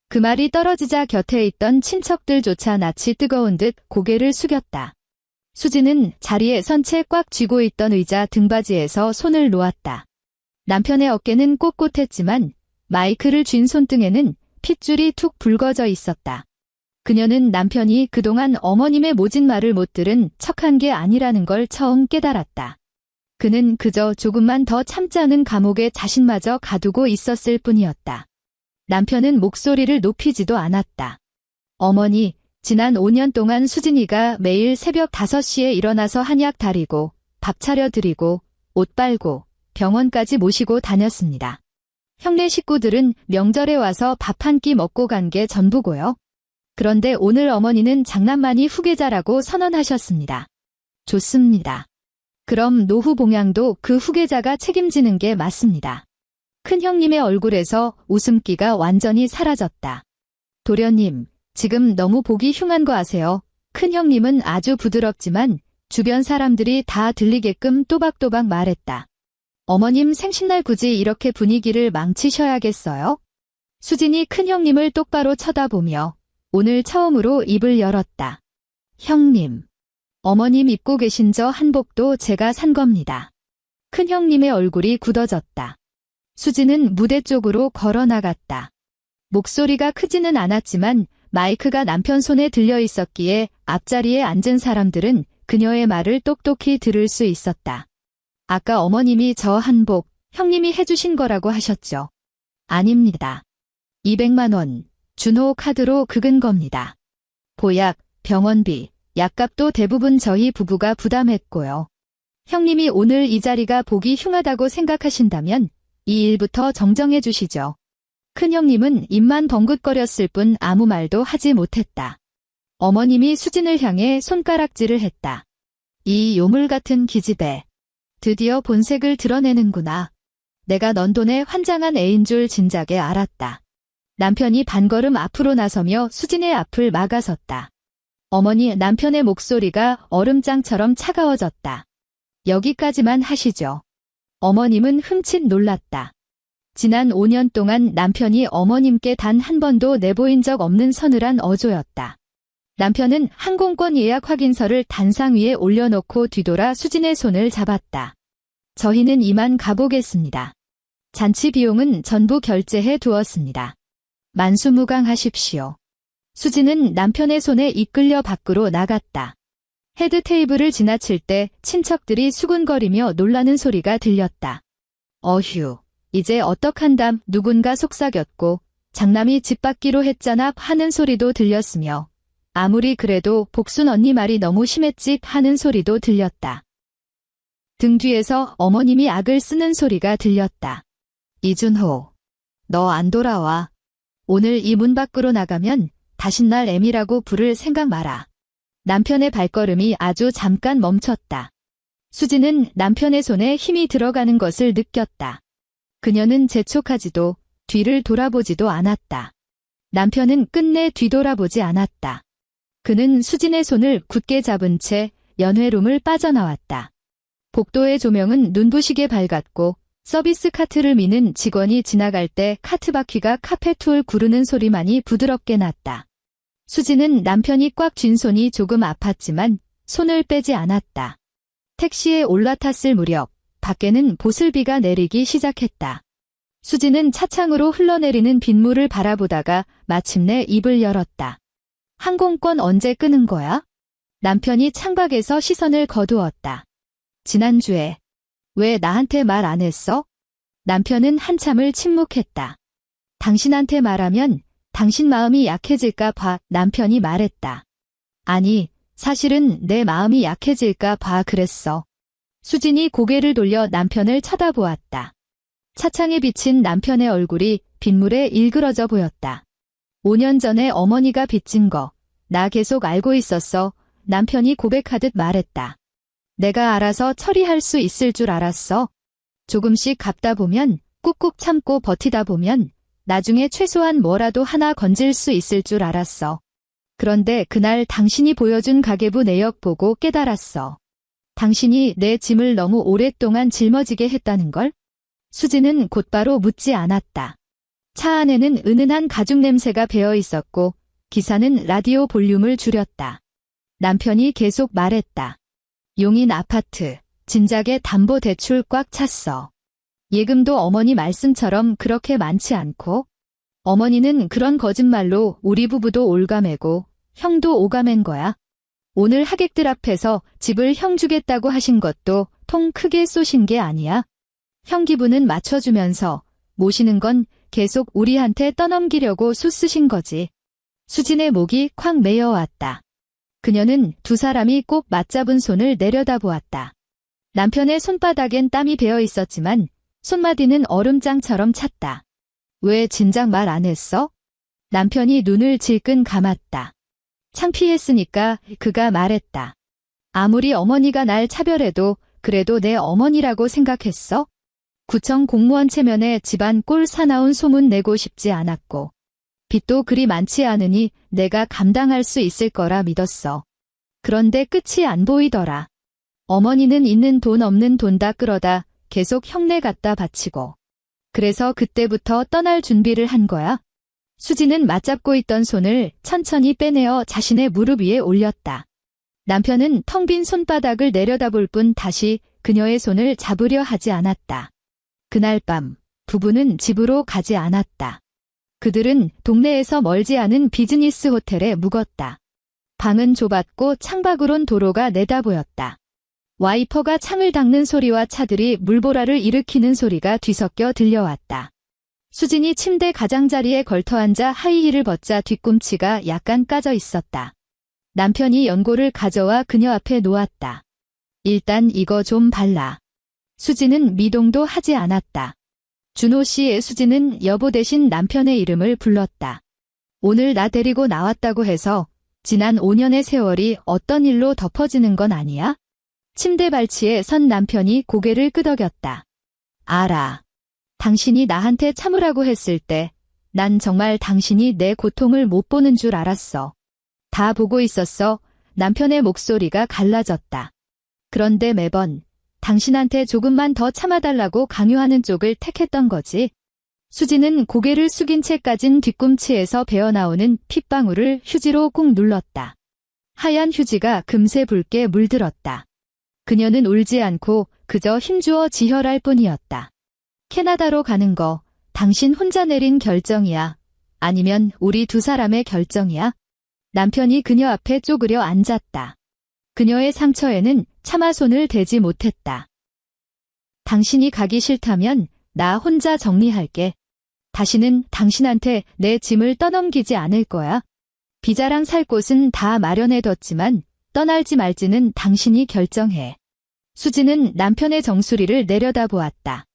그 말이 떨어지자 곁에 있던 친척들조차 낯이 뜨거운 듯 고개를 숙였다. 수지는 자리에 선 채 꽉 쥐고 있던 의자 등받이에서 손을 놓았다. 남편의 어깨는 꼿꼿했지만 마이크를 쥔 손등에는 핏줄이 툭 붉어져 있었다. 그녀는 남편이 그동안 어머님의 모진 말을 못 들은 척한 게 아니라는 걸 처음 깨달았다. 그는 그저 조금만 더 참자는 감옥에 자신마저 가두고 있었을 뿐이었다. 남편은 목소리를 높이지도 않았다. 어머니, 지난 5년 동안 수진이가 매일 새벽 5시에 일어나서 한약 다리고 밥 차려드리고 옷 빨고 병원까지 모시고 다녔습니다. 형네 식구들은 명절에 와서 밥 한 끼 먹고 간 게 전부고요. 그런데 오늘 어머니는 장남만이 후계자라고 선언하셨습니다. 좋습니다. 그럼 노후 봉양도 그 후계자가 책임지는 게 맞습니다. 큰형님의 얼굴에서 웃음기가 완전히 사라졌다. 도련님, 지금 너무 보기 흉한 거 아세요? 큰형님은 아주 부드럽지만 주변 사람들이 다 들리게끔 또박또박 말했다. 어머님 생신날 굳이 이렇게 분위기를 망치셔야겠어요? 수진이 큰형님을 똑바로 쳐다보며 오늘 처음으로 입을 열었다. 형님, 어머님 입고 계신 저 한복도 제가 산 겁니다. 큰형님의 얼굴이 굳어졌다. 수진은 무대 쪽으로 걸어 나갔다. 목소리가 크지는 않았지만 마이크가 남편 손에 들려 있었기에 앞자리에 앉은 사람들은 그녀의 말을 똑똑히 들을 수 있었다. 아까 어머님이 저 한복 형님이 해주신 거라고 하셨죠? 아닙니다. 200만 원 준호 카드로 긁은 겁니다. 보약, 병원비, 약값도 대부분 저희 부부가 부담했고요. 형님이 오늘 이 자리가 보기 흉하다고 생각하신다면 이 일부터 정정해 주시죠. 큰형님은 입만 벙긋거렸을 뿐 아무 말도 하지 못했다. 어머님이 수진을 향해 손가락질을 했다. 이 요물 같은 기집애. 드디어 본색을 드러내는구나. 내가 넌 돈에 환장한 애인 줄 진작에 알았다. 남편이 반걸음 앞으로 나서며 수진의 앞을 막아섰다. 어머니, 남편의 목소리가 얼음장처럼 차가워졌다. 여기까지만 하시죠. 어머님은 흠칫 놀랐다. 지난 5년 동안 남편이 어머님께 단 한 번도 내보인 적 없는 서늘한 어조였다. 남편은 항공권 예약 확인서를 단상 위에 올려놓고 뒤돌아 수진의 손을 잡았다. 저희는 이만 가보겠습니다. 잔치 비용은 전부 결제해 두었습니다. 만수무강하십시오. 수진은 남편의 손에 이끌려 밖으로 나갔다. 헤드 테이블을 지나칠 때 친척들이 수군거리며 놀라는 소리가 들렸다. 어휴, 이제 어떡한담. 누군가 속삭였고 장남이 집 받기로 했잖아 하는 소리도 들렸으며 아무리 그래도 복순 언니 말이 너무 심했지 하는 소리도 들렸다. 등 뒤에서 어머님이 악을 쓰는 소리가 들렸다. 이준호, 너 안 돌아와. 오늘 이 문 밖으로 나가면 다신 날 애미라고 부를 생각 마라. 남편의 발걸음이 아주 잠깐 멈췄다. 수진은 남편의 손에 힘이 들어가는 것을 느꼈다. 그녀는 재촉하지도 뒤를 돌아보지도 않았다. 남편은 끝내 뒤돌아보지 않았다. 그는 수진의 손을 굳게 잡은 채 연회룸을 빠져나왔다. 복도의 조명은 눈부시게 밝았고 서비스 카트를 미는 직원이 지나갈 때 카트 바퀴가 카페툴 구르는 소리만이 부드럽게 났다. 수진은 남편이 꽉 쥔 손이 조금 아팠지만 손을 빼지 않았다. 택시에 올라탔을 무렵 밖에는 보슬비가 내리기 시작했다. 수진은 차창으로 흘러내리는 빗물을 바라보다가 마침내 입을 열었다. 항공권 언제 끄는 거야? 남편이 창밖에서 시선을 거두었다. 지난주에. 왜 나한테 말 안 했어? 남편은 한참을 침묵했다. 당신한테 말하면 당신 마음이 약해질까 봐. 남편이 말했다. 아니, 사실은 내 마음이 약해질까 봐 그랬어. 수진이 고개를 돌려 남편을 쳐다보았다. 차창에 비친 남편의 얼굴이 빗물에 일그러져 보였다. 5년 전에 어머니가 빚진 거, 나 계속 알고 있었어. 남편이 고백하듯 말했다. 내가 알아서 처리할 수 있을 줄 알았어. 조금씩 갚다 보면, 꾹꾹 참고 버티다 보면 나중에 최소한 뭐라도 하나 건질 수 있을 줄 알았어. 그런데 그날 당신이 보여준 가계부 내역 보고 깨달았어. 당신이 내 짐을 너무 오랫동안 짊어지게 했다는 걸? 수진은 곧바로 묻지 않았다. 차 안에는 은은한 가죽 냄새가 배어 있었고 기사는 라디오 볼륨을 줄였다. 남편이 계속 말했다. 용인 아파트, 진작에 담보대출 꽉 찼어. 예금도 어머니 말씀처럼 그렇게 많지 않고 어머니는 그런 거짓말로 우리 부부도 올가매고 형도 오가맨 거야. 오늘 하객들 앞에서 집을 형 주겠다고 하신 것도 통 크게 쏘신 게 아니야. 형 기분은 맞춰주면서 모시는 건 계속 우리한테 떠넘기려고 수 쓰신 거지. 수진의 목이 콱 메여왔다. 그녀는 두 사람이 꼭 맞잡은 손을 내려다보았다. 남편의 손바닥엔 땀이 배어 있었지만 손마디는 얼음장처럼 찼다. 왜 진작 말 안 했어? 남편이 눈을 질끈 감았다. 창피했으니까 그가 말했다. 아무리 어머니가 날 차별해도 그래도 내 어머니라고 생각했어? 구청 공무원 체면에 집안 꼴 사나운 소문 내고 싶지 않았고 빚도 그리 많지 않으니 내가 감당할 수 있을 거라 믿었어. 그런데 끝이 안 보이더라. 어머니는 있는 돈 없는 돈 다 끌어다 계속 형네 갖다 바치고. 그래서 그때부터 떠날 준비를 한 거야. 수지는 맞잡고 있던 손을 천천히 빼내어 자신의 무릎 위에 올렸다. 남편은 텅 빈 손바닥을 내려다볼 뿐 다시 그녀의 손을 잡으려 하지 않았다. 그날 밤 부부는 집으로 가지 않았다. 그들은 동네에서 멀지 않은 비즈니스 호텔에 묵었다. 방은 좁았고 창밖으론 도로가 내다보였다. 와이퍼가 창을 닦는 소리와 차들이 물보라를 일으키는 소리가 뒤섞여 들려왔다. 수진이 침대 가장자리에 걸터앉아 하이힐을 벗자 뒤꿈치가 약간 까져 있었다. 남편이 연고를 가져와 그녀 앞에 놓았다. 일단 이거 좀 발라. 수진은 미동도 하지 않았다. 준호 씨의 수진은 여보 대신 남편의 이름을 불렀다. 오늘 나 데리고 나왔다고 해서 지난 5년의 세월이 어떤 일로 덮어지는 건 아니야? 침대 발치에 선 남편이 고개를 끄덕였다. 알아. 당신이 나한테 참으라고 했을 때 난 정말 당신이 내 고통을 못 보는 줄 알았어. 다 보고 있었어. 남편의 목소리가 갈라졌다. 그런데 매번 당신한테 조금만 더 참아달라고 강요하는 쪽을 택했던 거지. 수지는 고개를 숙인 채 까진 뒤꿈치에서 배어나오는 핏방울을 휴지로 꾹 눌렀다. 하얀 휴지가 금세 붉게 물들었다. 그녀는 울지 않고 그저 힘주어 지혈할 뿐이었다. 캐나다로 가는 거 당신 혼자 내린 결정이야? 아니면 우리 두 사람의 결정이야? 남편이 그녀 앞에 쪼그려 앉았다. 그녀의 상처에는 차마 손을 대지 못했다. 당신이 가기 싫다면 나 혼자 정리할게. 다시는 당신한테 내 짐을 떠넘기지 않을 거야. 비자랑 살 곳은 다 마련해뒀지만 떠날지 말지는 당신이 결정해. 수지는 남편의 정수리를 내려다보았다.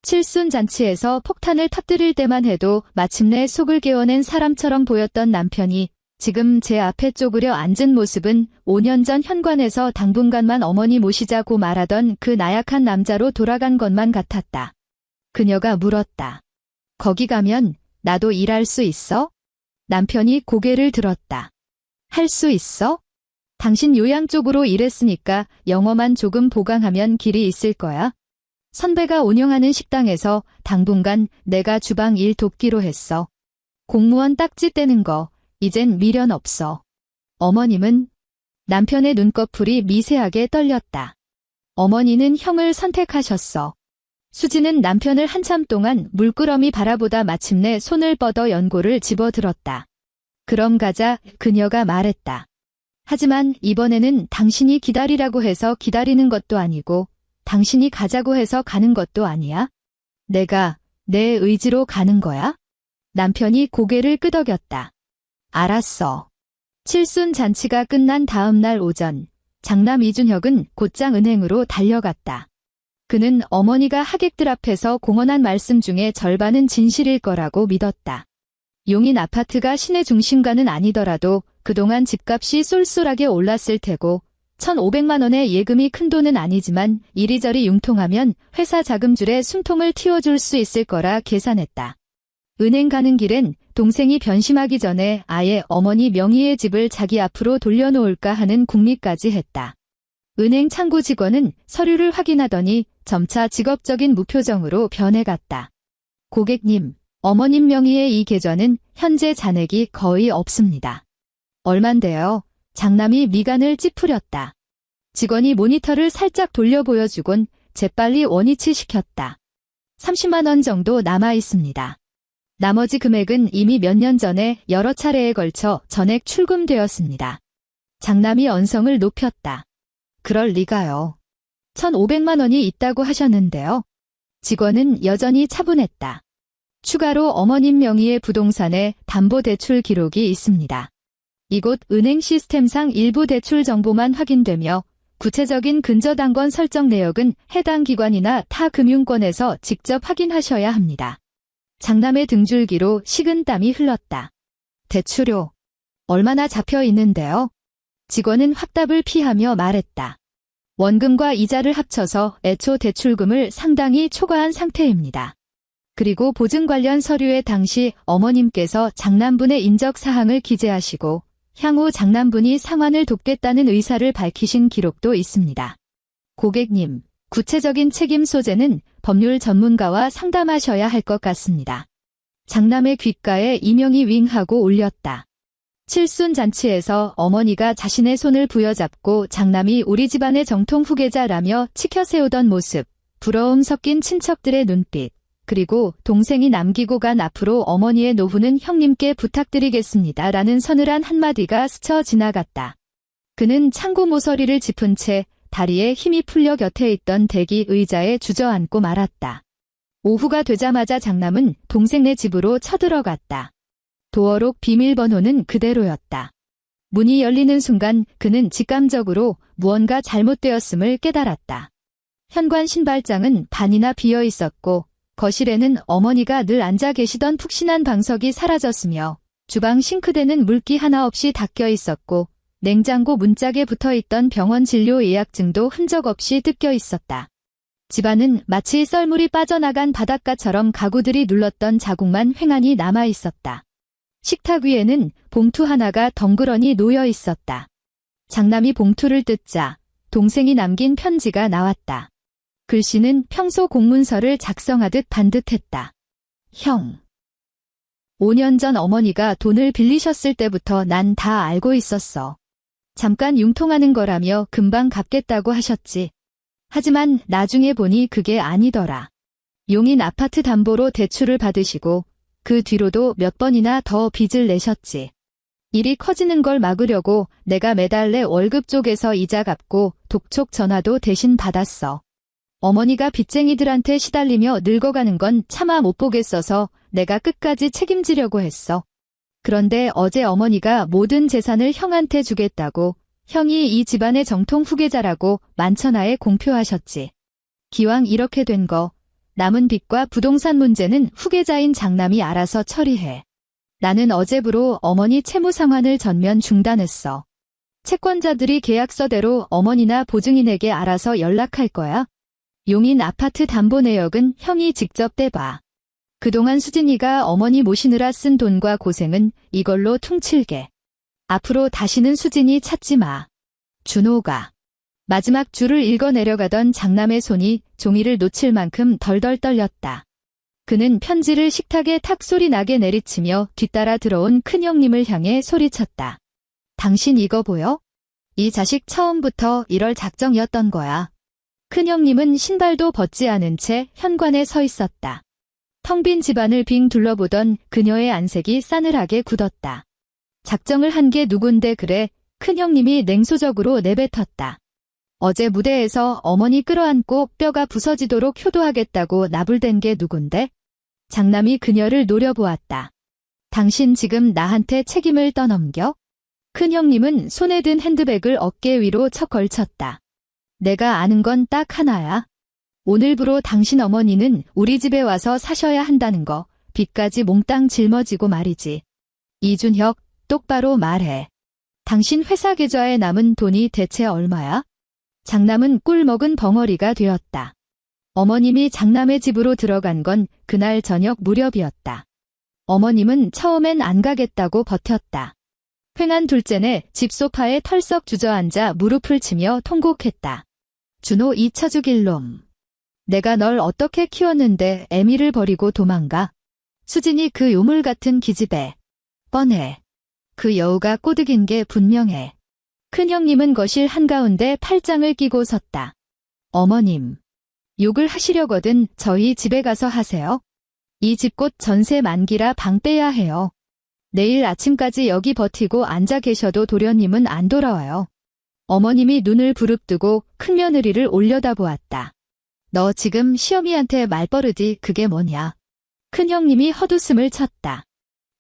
칠순잔치에서 폭탄을 터뜨릴 때만 해도 마침내 속을 깨워낸 사람처럼 보였던 남편이 지금 제 앞에 쪼그려 앉은 모습은 5년 전 현관에서 당분간만 어머니 모시자고 말하던 그 나약한 남자로 돌아간 것만 같았다. 그녀가 물었다. 거기 가면 나도 일할 수 있어? 남편이 고개를 들었다. 할 수 있어? 당신 요양 쪽으로 일했으니까 영어만 조금 보강하면 길이 있을 거야. 선배가 운영하는 식당에서 당분간 내가 주방 일 돕기로 했어. 공무원 딱지 떼는 거 이젠 미련 없어. 어머님은? 남편의 눈꺼풀이 미세하게 떨렸다. 어머니는 형을 선택하셨어. 수지는 남편을 한참 동안 물끄러미 바라보다 마침내 손을 뻗어 연고를 집어들었다. 그럼 가자, 그녀가 말했다. 하지만 이번에는 당신이 기다리라고 해서 기다리는 것도 아니고 당신이 가자고 해서 가는 것도 아니야. 내가 내 의지로 가는 거야? 남편이 고개를 끄덕였다. 알았어. 칠순 잔치가 끝난 다음 날 오전, 장남 이준혁은 곧장 은행으로 달려갔다. 그는 어머니가 하객들 앞에서 공언한 말씀 중에 절반은 진실일 거라고 믿었다. 용인 아파트가 시내 중심가는 아니더라도 그동안 집값이 쏠쏠하게 올랐을 테고 1,500만 원의 예금이 큰 돈은 아니지만 이리저리 융통하면 회사 자금줄에 숨통을 틔워줄 수 있을 거라 계산했다. 은행 가는 길엔 동생이 변심하기 전에 아예 어머니 명의의 집을 자기 앞으로 돌려놓을까 하는 궁리까지 했다. 은행 창구 직원은 서류를 확인하더니 점차 직업적인 무표정으로 변해갔다. 고객님, 어머님 명의의 이 계좌는 현재 잔액이 거의 없습니다. 얼만데요? 장남이 미간을 찌푸렸다. 직원이 모니터를 살짝 돌려 보여주곤 재빨리 원위치 시켰다. 30만 원 정도 남아 있습니다. 나머지 금액은 이미 몇 년 전에 여러 차례에 걸쳐 전액 출금되었습니다. 장남이 언성을 높였다. 그럴 리가요. 1,500만 원이 있다고 하셨는데요. 직원은 여전히 차분했다. 추가로 어머님 명의의 부동산에 담보대출 기록이 있습니다. 이곳 은행 시스템상 일부 대출 정보만 확인되며 구체적인 근저당권 설정 내역은 해당 기관이나 타 금융권에서 직접 확인하셔야 합니다. 장남의 등줄기로 식은땀이 흘렀다. 대출료 얼마나 잡혀 있는데요? 직원은 확답을 피하며 말했다. 원금과 이자를 합쳐서 애초 대출금을 상당히 초과한 상태입니다. 그리고 보증 관련 서류에 당시 어머님께서 장남분의 인적사항을 기재하시고 향후 장남분이 상환을 돕겠다는 의사를 밝히신 기록도 있습니다. 고객님, 구체적인 책임 소재는 법률 전문가와 상담하셔야 할 것 같습니다. 장남의 귓가에 이명이 윙하고 울렸다. 칠순잔치에서 어머니가 자신의 손을 부여잡고 장남이 우리 집안의 정통 후계자라며 치켜세우던 모습, 부러움 섞인 친척들의 눈빛, 그리고 동생이 남기고 간 앞으로 어머니의 노후는 형님께 부탁드리겠습니다. 라는 서늘한 한마디가 스쳐 지나갔다. 그는 창고 모서리를 짚은 채 다리에 힘이 풀려 곁에 있던 대기 의자에 주저앉고 말았다. 오후가 되자마자 장남은 동생네 집으로 쳐들어갔다. 도어록 비밀번호는 그대로였다. 문이 열리는 순간 그는 직감적으로 무언가 잘못되었음을 깨달았다. 현관 신발장은 반이나 비어 있었고 거실에는 어머니가 늘 앉아 계시던 푹신한 방석이 사라졌으며 주방 싱크대는 물기 하나 없이 닦여 있었고 냉장고 문짝에 붙어있던 병원 진료 예약증도 흔적 없이 뜯겨 있었다. 집안은 마치 썰물이 빠져나간 바닷가처럼 가구들이 눌렀던 자국만 횡하니 남아 있었다. 식탁 위에는 봉투 하나가 덩그러니 놓여 있었다. 장남이 봉투를 뜯자 동생이 남긴 편지가 나왔다. 글씨는 평소 공문서를 작성하듯 반듯했다. 형. 5년 전 어머니가 돈을 빌리셨을 때부터 난 다 알고 있었어. 잠깐 융통하는 거라며 금방 갚겠다고 하셨지. 하지만 나중에 보니 그게 아니더라. 용인 아파트 담보로 대출을 받으시고 그 뒤로도 몇 번이나 더 빚을 내셨지. 일이 커지는 걸 막으려고 내가 매달 내 월급 쪽에서 이자 갚고 독촉 전화도 대신 받았어. 어머니가 빚쟁이들한테 시달리며 늙어가는 건 차마 못 보겠어서 내가 끝까지 책임지려고 했어. 그런데 어제 어머니가 모든 재산을 형한테 주겠다고 형이 이 집안의 정통 후계자라고 만천하에 공표하셨지. 기왕 이렇게 된 거 남은 빚과 부동산 문제는 후계자인 장남이 알아서 처리해. 나는 어제부로 어머니 채무 상환을 전면 중단했어. 채권자들이 계약서대로 어머니나 보증인에게 알아서 연락할 거야. 용인 아파트 담보 내역은 형이 직접 떼봐. 그동안 수진이가 어머니 모시느라 쓴 돈과 고생은 이걸로 퉁칠게. 앞으로 다시는 수진이 찾지 마. 준호가. 마지막 줄을 읽어 내려가던 장남의 손이 종이를 놓칠 만큼 덜덜 떨렸다. 그는 편지를 식탁에 탁 소리 나게 내리치며 뒤따라 들어온 큰형님을 향해 소리쳤다. 당신 이거 보여? 이 자식 처음부터 이럴 작정이었던 거야. 큰형님은 신발도 벗지 않은 채 현관에 서 있었다. 텅 빈 집안을 빙 둘러보던 그녀의 안색이 싸늘하게 굳었다. 작정을 한 게 누군데 그래? 큰형님이 냉소적으로 내뱉었다. 어제 무대에서 어머니 끌어안고 뼈가 부서지도록 효도하겠다고 나불댄 게 누군데? 장남이 그녀를 노려보았다. 당신 지금 나한테 책임을 떠넘겨? 큰형님은 손에 든 핸드백을 어깨 위로 척 걸쳤다. 내가 아는 건 딱 하나야. 오늘부로 당신 어머니는 우리 집에 와서 사셔야 한다는 거, 빚까지 몽땅 짊어지고 말이지. 이준혁, 똑바로 말해. 당신 회사 계좌에 남은 돈이 대체 얼마야? 장남은 꿀 먹은 벙어리가 되었다. 어머님이 장남의 집으로 들어간 건 그날 저녁 무렵이었다. 어머님은 처음엔 안 가겠다고 버텼다. 횡한 둘째네 집 소파에 털썩 주저앉아 무릎을 치며 통곡했다. 준호 잊혀주길 놈. 내가 널 어떻게 키웠는데 애미를 버리고 도망가? 수진이 그 요물 같은 기집애. 뻔해. 그 여우가 꼬드긴 게 분명해. 큰형님은 거실 한가운데 팔짱을 끼고 섰다. 어머님. 욕을 하시려거든 저희 집에 가서 하세요. 이 집 곧 전세 만기라 방 빼야 해요. 내일 아침까지 여기 버티고 앉아 계셔도 도련님은 안 돌아와요. 어머님이 눈을 부릅뜨고 큰며느리를 올려다보았다. 너 지금 시어미한테 말버릇이 그게 뭐냐? 큰형님이 헛웃음을 쳤다.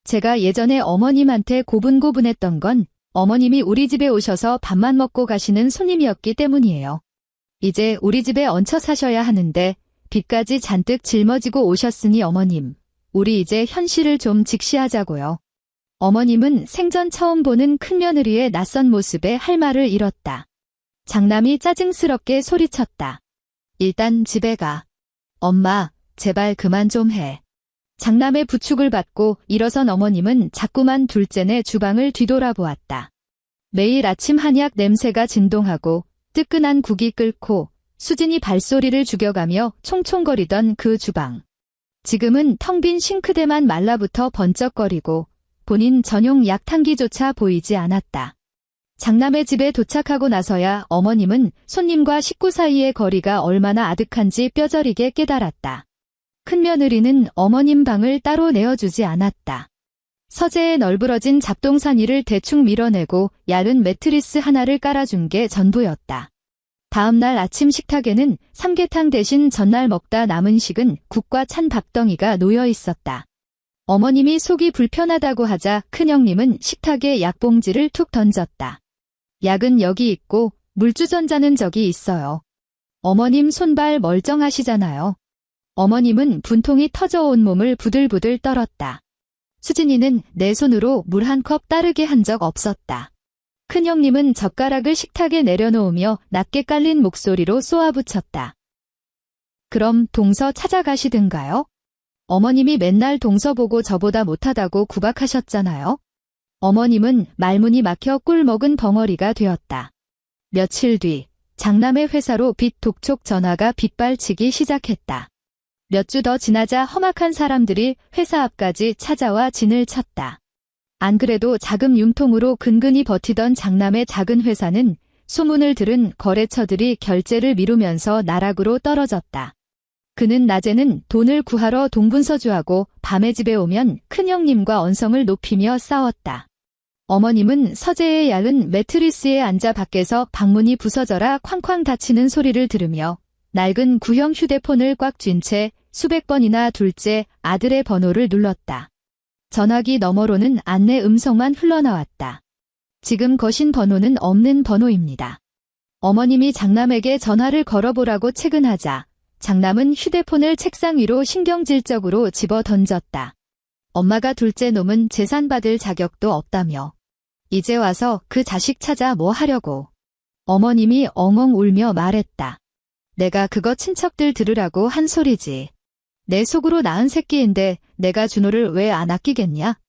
제가 예전에 어머님한테 고분고분했던 건 어머님이 우리 집에 오셔서 밥만 먹고 가시는 손님이었기 때문이에요. 이제 우리 집에 얹혀 사셔야 하는데 빚까지 잔뜩 짊어지고 오셨으니 어머님, 우리 이제 현실을 좀 직시하자고요. 어머님은 생전 처음 보는 큰며느리의 낯선 모습에 할 말을 잃었다. 장남이 짜증스럽게 소리쳤다. 일단 집에 가. 엄마, 제발 그만 좀 해. 장남의 부축을 받고 일어선 어머님은 자꾸만 둘째네 주방을 뒤돌아보았다. 매일 아침 한약 냄새가 진동하고 뜨끈한 국이 끓고 수진이 발소리를 죽여가며 총총거리던 그 주방. 지금은 텅 빈 싱크대만 말라붙어 번쩍거리고 본인 전용 약탕기조차 보이지 않았다. 장남의 집에 도착하고 나서야 어머님은 손님과 식구 사이의 거리가 얼마나 아득한지 뼈저리게 깨달았다. 큰며느리는 어머님 방을 따로 내어주지 않았다. 서재에 널브러진 잡동사니를 대충 밀어내고 얇은 매트리스 하나를 깔아준 게 전부였다. 다음 날 아침 식탁에는 삼계탕 대신 전날 먹다 남은 식은 국과 찬 밥덩이가 놓여 있었다. 어머님이 속이 불편하다고 하자 큰형님은 식탁에 약봉지를 툭 던졌다. 약은 여기 있고 물주전자는 저기 있어요. 어머님 손발 멀쩡하시잖아요. 어머님은 분통이 터져온 몸을 부들부들 떨었다. 수진이는 내 손으로 물 한 컵 따르게 한 적 없었다. 큰형님은 젓가락을 식탁에 내려놓으며 낮게 깔린 목소리로 쏘아붙였다. 그럼 동서 찾아가시든가요? 어머님이 맨날 동서 보고 저보다 못하다고 구박하셨잖아요. 어머님은 말문이 막혀 꿀 먹은 벙어리가 되었다. 며칠 뒤 장남의 회사로 빚 독촉 전화가 빗발치기 시작했다. 몇 주 더 지나자 험악한 사람들이 회사 앞까지 찾아와 진을 쳤다. 안 그래도 자금 융통으로 근근히 버티던 장남의 작은 회사는 소문을 들은 거래처들이 결제를 미루면서 나락으로 떨어졌다. 그는 낮에는 돈을 구하러 동분서주하고 밤에 집에 오면 큰형님과 언성을 높이며 싸웠다. 어머님은 서재의 얇은 매트리스에 앉아 밖에서 방문이 부서져라 쾅쾅 닫히는 소리를 들으며 낡은 구형 휴대폰을 꽉 쥔 채 수백 번이나 둘째 아들의 번호를 눌렀다. 전화기 너머로는 안내 음성만 흘러나왔다. 지금 거신 번호는 없는 번호입니다. 어머님이 장남에게 전화를 걸어보라고 채근하자 장남은 휴대폰을 책상 위로 신경질적으로 집어 던졌다. 엄마가 둘째 놈은 재산 받을 자격도 없다며. 이제 와서 그 자식 찾아 뭐 하려고. 어머님이 엉엉 울며 말했다. 내가 그거 친척들 들으라고 한 소리지. 내 속으로 낳은 새끼인데 내가 준호를 왜 안 아끼겠냐?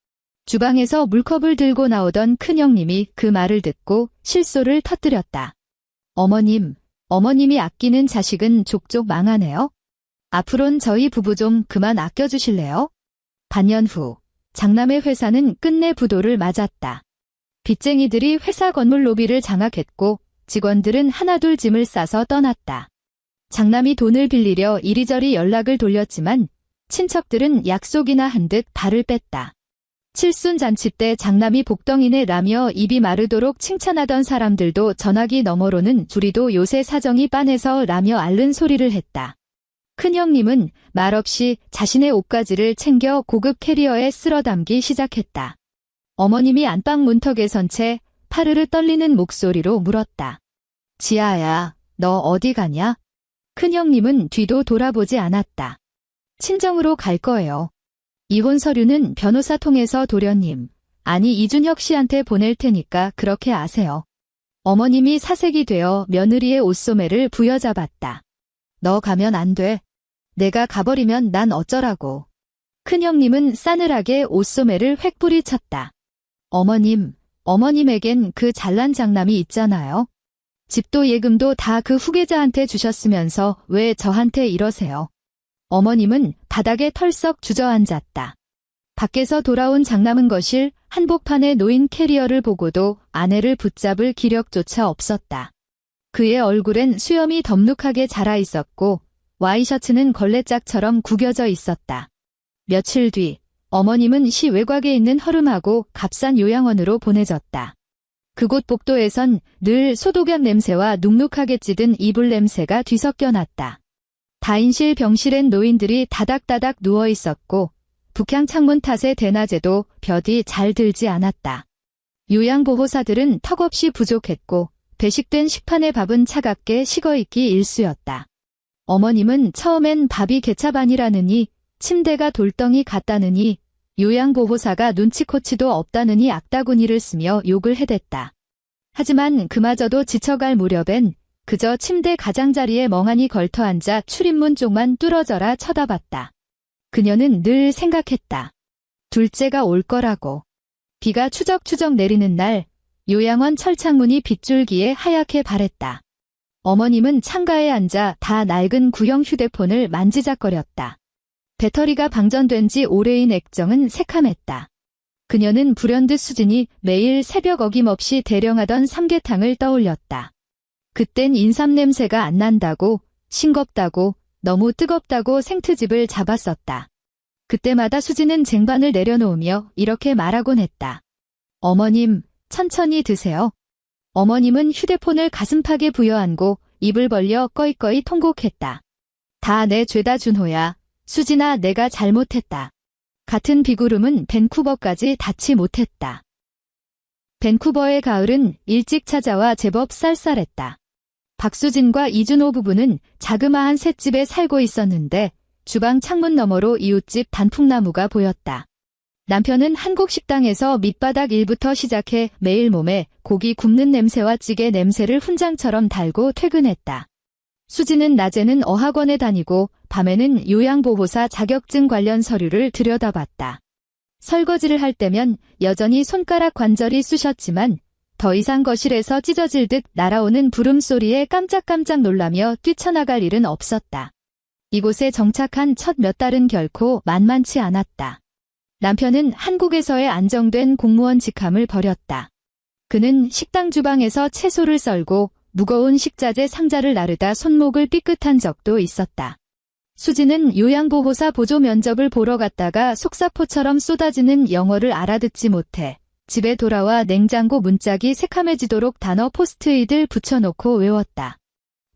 주방에서 물컵을 들고 나오던 큰형님이 그 말을 듣고 실소를 터뜨렸다. 어머님이 아끼는 자식은 족족 망하네요. 앞으론 저희 부부 좀 그만 아껴주실래요? 반년 후 장남의 회사는 끝내 부도를 맞았다. 빚쟁이들이 회사 건물 로비를 장악했고 직원들은 하나둘 짐을 싸서 떠났다. 장남이 돈을 빌리려 이리저리 연락을 돌렸지만 친척들은 약속이나 한 듯 발을 뺐다. 칠순잔치 때 장남이 복덩이네 라며 입이 마르도록 칭찬하던 사람들도 전화기 너머로는 우리도 요새 사정이 빤해서 라며 앓는 소리를 했다. 큰형님은 말없이 자신의 옷가지를 챙겨 고급 캐리어에 쓸어 담기 시작했다. 어머님이 안방 문턱에 선 채 파르르 떨리는 목소리로 물었다. 지아야, 너 어디 가냐? 큰형님은 뒤도 돌아보지 않았다. 친정으로 갈 거예요. 이혼 서류는 변호사 통해서 도련님, 아니 이준혁 씨한테 보낼 테니까 그렇게 아세요. 어머님이 사색이 되어 며느리의 옷소매를 부여잡았다. 너 가면 안 돼. 내가 가버리면 난 어쩌라고. 큰형님은 싸늘하게 옷소매를 획부리쳤다. 어머님에겐 그 잘난 장남이 있잖아요. 집도 예금도 다 그 후계자한테 주셨으면서 왜 저한테 이러세요? 어머님은 바닥에 털썩 주저앉았다. 밖에서 돌아온 장남은 거실 한복판에 놓인 캐리어를 보고도 아내를 붙잡을 기력조차 없었다. 그의 얼굴엔 수염이 덥룩하게 자라 있었고 와이셔츠는 걸레짝처럼 구겨져 있었다. 며칠 뒤 어머님은 시 외곽에 있는 허름하고 값싼 요양원으로 보내졌다. 그곳 복도에선 늘 소독약 냄새와 눅눅하게 찌든 이불 냄새가 뒤섞여 났다. 다인실 병실엔 노인들이 다닥다닥 누워 있었고 북향 창문 탓에 대낮에도 볕이 잘 들지 않았다. 요양보호사들은 턱없이 부족했고 배식된 식판의 밥은 차갑게 식어있기 일쑤였다. 어머님은 처음엔 밥이 개차반이라느니 침대가 돌덩이 같다느니 요양보호사가 눈치코치도 없다느니 악다구니를 쓰며 욕을 해댔다. 하지만 그마저도 지쳐갈 무렵엔 그저 침대 가장자리에 멍하니 걸터앉아 출입문 쪽만 뚫어져라 쳐다봤다. 그녀는 늘 생각했다. 둘째가 올 거라고. 비가 추적추적 내리는 날 요양원 철창문이 빗줄기에 하얗게 바랬다. 어머님은 창가에 앉아 다 낡은 구형 휴대폰을 만지작거렸다. 배터리가 방전된 지 오래인 액정은 새카맸다. 그녀는 불현듯 수진이 매일 새벽 어김없이 대령하던 삼계탕을 떠올렸다. 그땐 인삼 냄새가 안 난다고, 싱겁다고, 너무 뜨겁다고 생트집을 잡았었다. 그때마다 수진은 쟁반을 내려놓으며 이렇게 말하곤 했다. 어머님, 천천히 드세요. 어머님은 휴대폰을 가슴팍에 부여안고 입을 벌려 꺼이꺼이 통곡했다. 다 내 죄다 준호야. 수진아, 내가 잘못했다. 같은 비구름은 밴쿠버까지 닿지 못했다. 밴쿠버의 가을은 일찍 찾아와 제법 쌀쌀했다. 박수진과 이준호 부부는 자그마한 셋집에 살고 있었는데 주방 창문 너머로 이웃집 단풍나무가 보였다. 남편은 한국 식당에서 밑바닥 일부터 시작해 매일 몸에 고기 굽는 냄새와 찌개 냄새를 훈장처럼 달고 퇴근했다. 수지는 낮에는 어학원에 다니고 밤에는 요양보호사 자격증 관련 서류를 들여다봤다. 설거지를 할 때면 여전히 손가락 관절이 쑤셨지만 더 이상 거실에서 찢어질 듯 날아오는 부름소리에 깜짝깜짝 놀라며 뛰쳐나갈 일은 없었다. 이곳에 정착한 첫 몇 달은 결코 만만치 않았다. 남편은 한국에서의 안정된 공무원 직함을 버렸다. 그는 식당 주방에서 채소를 썰고 무거운 식자재 상자를 나르다 손목을 삐끗한 적도 있었다. 수지는 요양보호사 보조 면접을 보러 갔다가 속사포처럼 쏟아지는 영어를 알아듣지 못해 집에 돌아와 냉장고 문짝이 새카매지도록 단어 포스트잇을 붙여놓고 외웠다.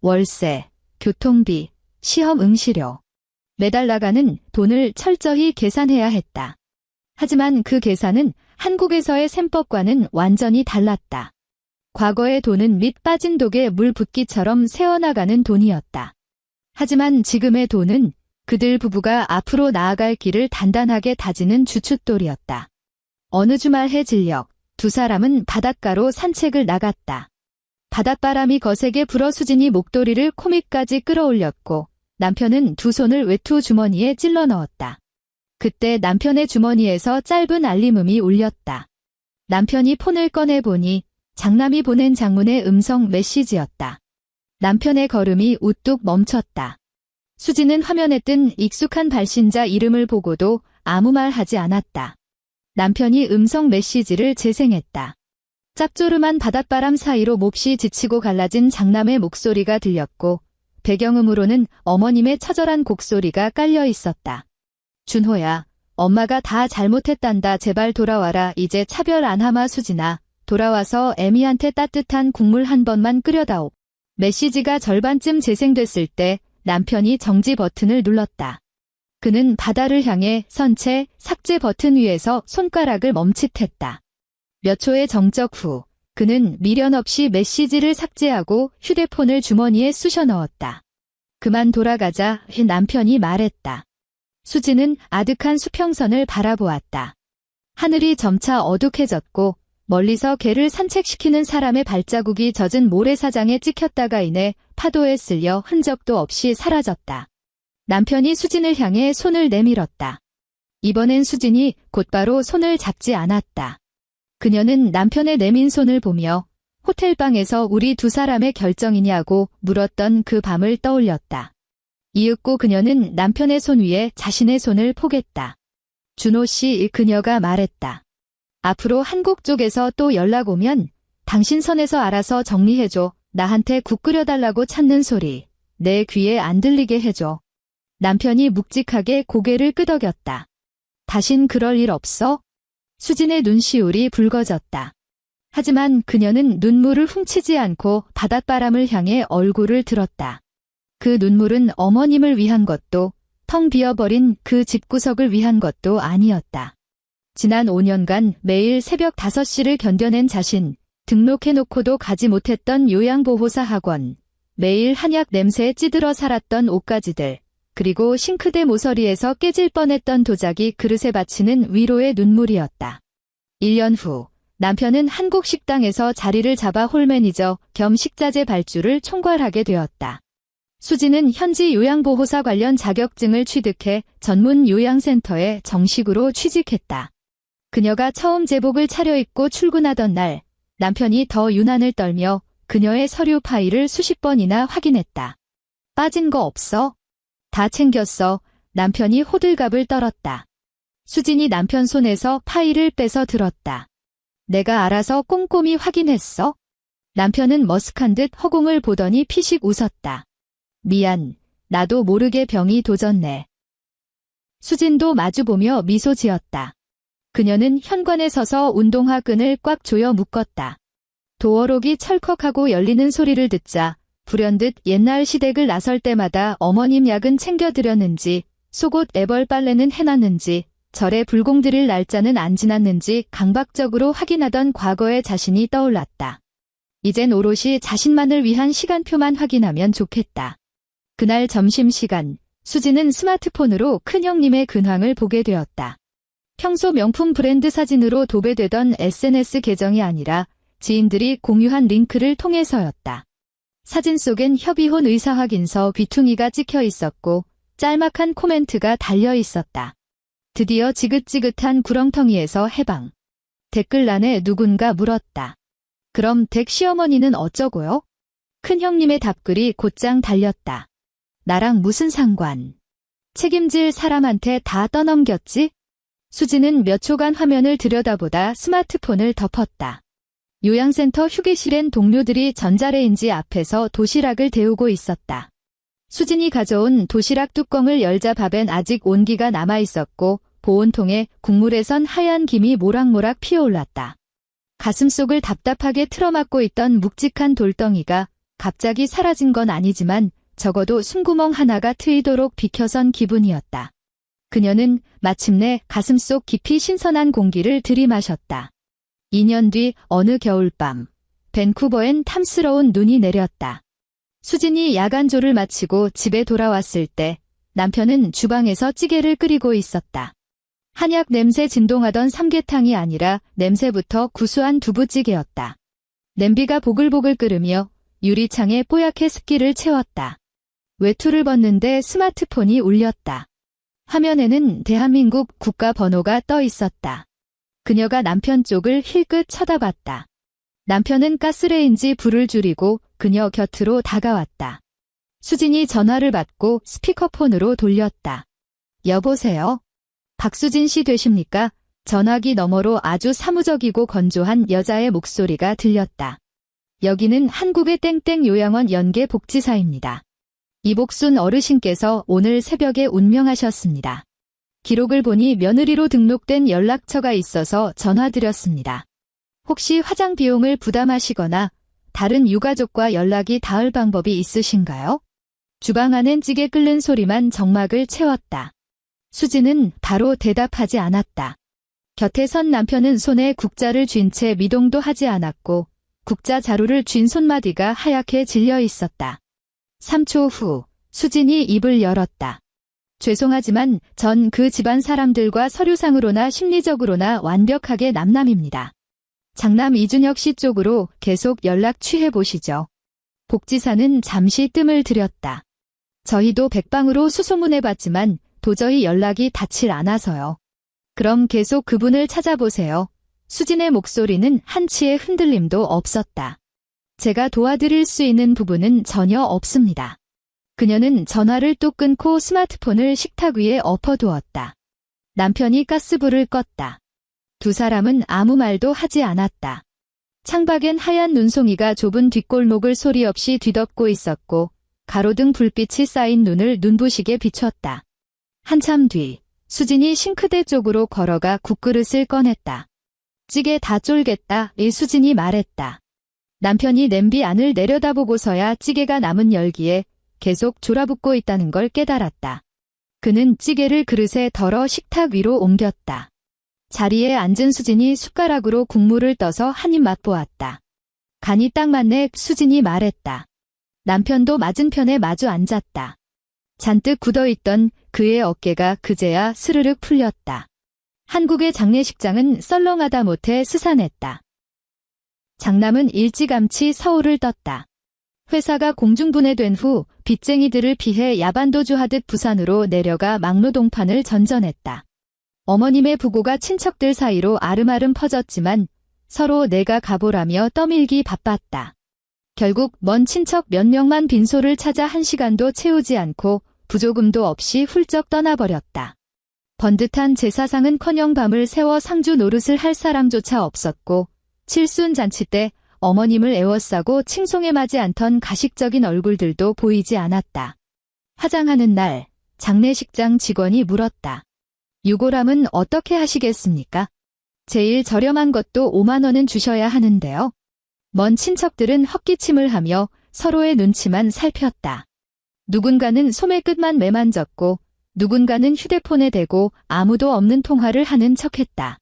월세, 교통비, 시험 응시료. 매달 나가는 돈을 철저히 계산해야 했다. 하지만 그 계산은 한국에서의 셈법과는 완전히 달랐다. 과거의 돈은 밑 빠진 독에 물 붓기처럼 새어나가는 돈이었다. 하지만 지금의 돈은 그들 부부가 앞으로 나아갈 길을 단단하게 다지는 주춧돌이었다. 어느 주말 해질녘 두 사람은 바닷가로 산책을 나갔다. 바닷바람이 거세게 불어 수진이 목도리를 코밑까지 끌어올렸고 남편은 두 손을 외투 주머니에 찔러 넣었다. 그때 남편의 주머니에서 짧은 알림음이 울렸다. 남편이 폰을 꺼내보니 장남이 보낸 장문의 음성 메시지였다. 남편의 걸음이 우뚝 멈췄다. 수지는 화면에 뜬 익숙한 발신자 이름을 보고도 아무 말 하지 않았다. 남편이 음성 메시지를 재생했다. 짭조름한 바닷바람 사이로 몹시 지치고 갈라진 장남의 목소리가 들렸고 배경음으로는 어머님의 처절한 곡소리가 깔려 있었다. 준호야, 엄마가 다 잘못했단다. 제발 돌아와라. 이제 차별 안 하마. 수진아, 돌아와서 애미한테 따뜻한 국물 한 번만 끓여다오. 메시지가 절반쯤 재생됐을 때 남편이 정지 버튼을 눌렀다. 그는 바다를 향해 선 채 삭제 버튼 위에서 손가락을 멈칫했다. 몇 초의 정적 후 그는 미련 없이 메시지를 삭제하고 휴대폰을 주머니에 쑤셔 넣었다. 그만 돌아가자. 남편이 말했다. 수지는 아득한 수평선을 바라보았다. 하늘이 점차 어둑해졌고 멀리서 개를 산책시키는 사람의 발자국이 젖은 모래사장에 찍혔다가 이내 파도에 쓸려 흔적도 없이 사라졌다. 남편이 수진을 향해 손을 내밀었다. 이번엔 수진이 곧바로 손을 잡지 않았다. 그녀는 남편의 내민 손을 보며 호텔방에서 우리 두 사람의 결정이냐고 물었던 그 밤을 떠올렸다. 이윽고 그녀는 남편의 손 위에 자신의 손을 포겠다. 준호 씨, 그녀가 말했다. 앞으로 한국 쪽에서 또 연락 오면 당신 선에서 알아서 정리해줘. 나한테 국 끓여달라고 찾는 소리 내 귀에 안 들리게 해줘. 남편이 묵직하게 고개를 끄덕였다. 다신 그럴 일 없어? 수진의 눈시울이 붉어졌다. 하지만 그녀는 눈물을 훔치지 않고 바닷바람을 향해 얼굴을 들었다. 그 눈물은 어머님을 위한 것도 텅 비어버린 그 집구석을 위한 것도 아니었다. 지난 5년간 매일 새벽 5시를 견뎌낸 자신, 등록해놓고도 가지 못했던 요양보호사 학원, 매일 한약 냄새에 찌들어 살았던 옷가지들, 그리고 싱크대 모서리에서 깨질 뻔했던 도자기 그릇에 바치는 위로의 눈물이었다. 1년 후 남편은 한국 식당에서 자리를 잡아 홀매니저 겸 식자재 발주를 총괄하게 되었다. 수지는 현지 요양보호사 관련 자격증을 취득해 전문 요양센터에 정식으로 취직했다. 그녀가 처음 제복을 차려입고 출근하던 날, 남편이 더 유난을 떨며 그녀의 서류 파일을 수십 번이나 확인했다. 빠진 거 없어? 다 챙겼어. 남편이 호들갑을 떨었다. 수진이 남편 손에서 파일을 빼서 들었다. 내가 알아서 꼼꼼히 확인했어? 남편은 머쓱한 듯 허공을 보더니 피식 웃었다. 미안, 나도 모르게 병이 도졌네. 수진도 마주보며 미소 지었다. 그녀는 현관에 서서 운동화 끈을 꽉 조여 묶었다. 도어록이 철컥하고 열리는 소리를 듣자 불현듯 옛날 시댁을 나설 때마다 어머님 약은 챙겨드렸는지, 속옷 애벌 빨래는 해놨는지, 절에 불공 드릴 날짜는 안 지났는지 강박적으로 확인하던 과거의 자신이 떠올랐다. 이젠 오롯이 자신만을 위한 시간표만 확인하면 좋겠다. 그날 점심시간, 수지는 스마트폰으로 큰형님의 근황을 보게 되었다. 평소 명품 브랜드 사진으로 도배되던 SNS 계정이 아니라 지인들이 공유한 링크를 통해서였다. 사진 속엔 협의혼 의사확인서 귀퉁이가 찍혀 있었고 짤막한 코멘트가 달려 있었다. 드디어 지긋지긋한 구렁텅이에서 해방. 댓글란에 누군가 물었다. 그럼 댁 시어머니는 어쩌고요? 큰형님의 답글이 곧장 달렸다. 나랑 무슨 상관? 책임질 사람한테 다 떠넘겼지? 수지는 몇 초간 화면을 들여다보다 스마트폰을 덮었다. 요양센터 휴게실엔 동료들이 전자레인지 앞에서 도시락을 데우고 있었다. 수진이 가져온 도시락 뚜껑을 열자 밥엔 아직 온기가 남아있었고 보온통에 국물에선 하얀 김이 모락모락 피어올랐다. 가슴속을 답답하게 틀어막고 있던 묵직한 돌덩이가 갑자기 사라진 건 아니지만 적어도 숨구멍 하나가 트이도록 비켜선 기분이었다. 그녀는 마침내 가슴속 깊이 신선한 공기를 들이마셨다. 2년 뒤 어느 겨울밤, 밴쿠버엔 탐스러운 눈이 내렸다. 수진이 야간조를 마치고 집에 돌아왔을 때 남편은 주방에서 찌개를 끓이고 있었다. 한약 냄새 진동하던 삼계탕이 아니라 냄새부터 구수한 두부찌개였다. 냄비가 보글보글 끓으며 유리창에 뽀얗게 습기를 채웠다. 외투를 벗는데 스마트폰이 울렸다. 화면에는 대한민국 국가번호가 떠 있었다. 그녀가 남편 쪽을 힐끗 쳐다봤다. 남편은 가스레인지 불을 줄이고 그녀 곁으로 다가왔다. 수진이 전화를 받고 스피커폰으로 돌렸다. 여보세요? 박수진 씨 되십니까? 전화기 너머로 아주 사무적이고 건조한 여자의 목소리가 들렸다. 여기는 한국의 땡땡 요양원 연계 복지사입니다. 이복순 어르신께서 오늘 새벽에 운명하셨습니다. 기록을 보니 며느리로 등록된 연락처가 있어서 전화드렸습니다. 혹시 화장 비용을 부담하시거나 다른 유가족과 연락이 닿을 방법이 있으신가요? 주방 안엔 찌개 끓는 소리만 정막을 채웠다. 수지는 바로 대답하지 않았다. 곁에 선 남편은 손에 국자를 쥔 채 미동도 하지 않았고 국자 자루를 쥔 손마디가 하얗게 질려 있었다. 3초 후 수진이 입을 열었다. 죄송하지만 전 그 집안 사람들과 서류상으로나 심리적으로나 완벽하게 남남입니다. 장남 이준혁 씨 쪽으로 계속 연락 취해보시죠. 복지사는 잠시 뜸을 들였다. 저희도 백방으로 수소문해봤지만 도저히 연락이 닿질 않아서요. 그럼 계속 그분을 찾아보세요. 수진의 목소리는 한치의 흔들림도 없었다. 제가 도와드릴 수 있는 부분은 전혀 없습니다. 그녀는 전화를 뚝 끊고 스마트폰을 식탁 위에 엎어두었다. 남편이 가스불을 껐다. 두 사람은 아무 말도 하지 않았다. 창밖엔 하얀 눈송이가 좁은 뒷골목을 소리 없이 뒤덮고 있었고 가로등 불빛이 쌓인 눈을 눈부시게 비췄다. 한참 뒤 수진이 싱크대 쪽으로 걸어가 국그릇을 꺼냈다. 찌개 다 쫄겠다. 수진이 말했다. 남편이 냄비 안을 내려다보고서야 찌개가 남은 열기에 계속 졸아붙고 있다는 걸 깨달았다. 그는 찌개를 그릇에 덜어 식탁 위로 옮겼다. 자리에 앉은 수진이 숟가락으로 국물을 떠서 한 입 맛보았다. 간이 딱 맞네. 수진이 말했다. 남편도 맞은편에 마주 앉았다. 잔뜩 굳어있던 그의 어깨가 그제야 스르륵 풀렸다. 한국의 장례식장은 썰렁하다 못해 스산했다. 장남은 일찌감치 서울을 떴다. 회사가 공중분해된 후 빚쟁이들을 피해 야반도주하듯 부산으로 내려가 막루동판을 전전했다. 어머님의 부고가 친척들 사이로 아름아름 퍼졌지만 서로 내가 가보라며 떠밀기 바빴다. 결국 먼 친척 몇 명만 빈소를 찾아 1시간도 채우지 않고 부조금도 없이 훌쩍 떠나버렸다. 번듯한 제사상은커녕 밤을 새워 상주 노릇을 할 사람조차 없었고 칠순 잔치 때 어머님을 애워싸고 칭송에 맞지 않던 가식적인 얼굴들도 보이지 않았다. 화장하는 날 장례식장 직원이 물었다. 유골함은 어떻게 하시겠습니까? 제일 저렴한 것도 5만 원은 주셔야 하는데요. 먼 친척들은 헛기침을 하며 서로의 눈치만 살폈다. 누군가는 소매 끝만 매만졌고 누군가는 휴대폰에 대고 아무도 없는 통화를 하는 척했다.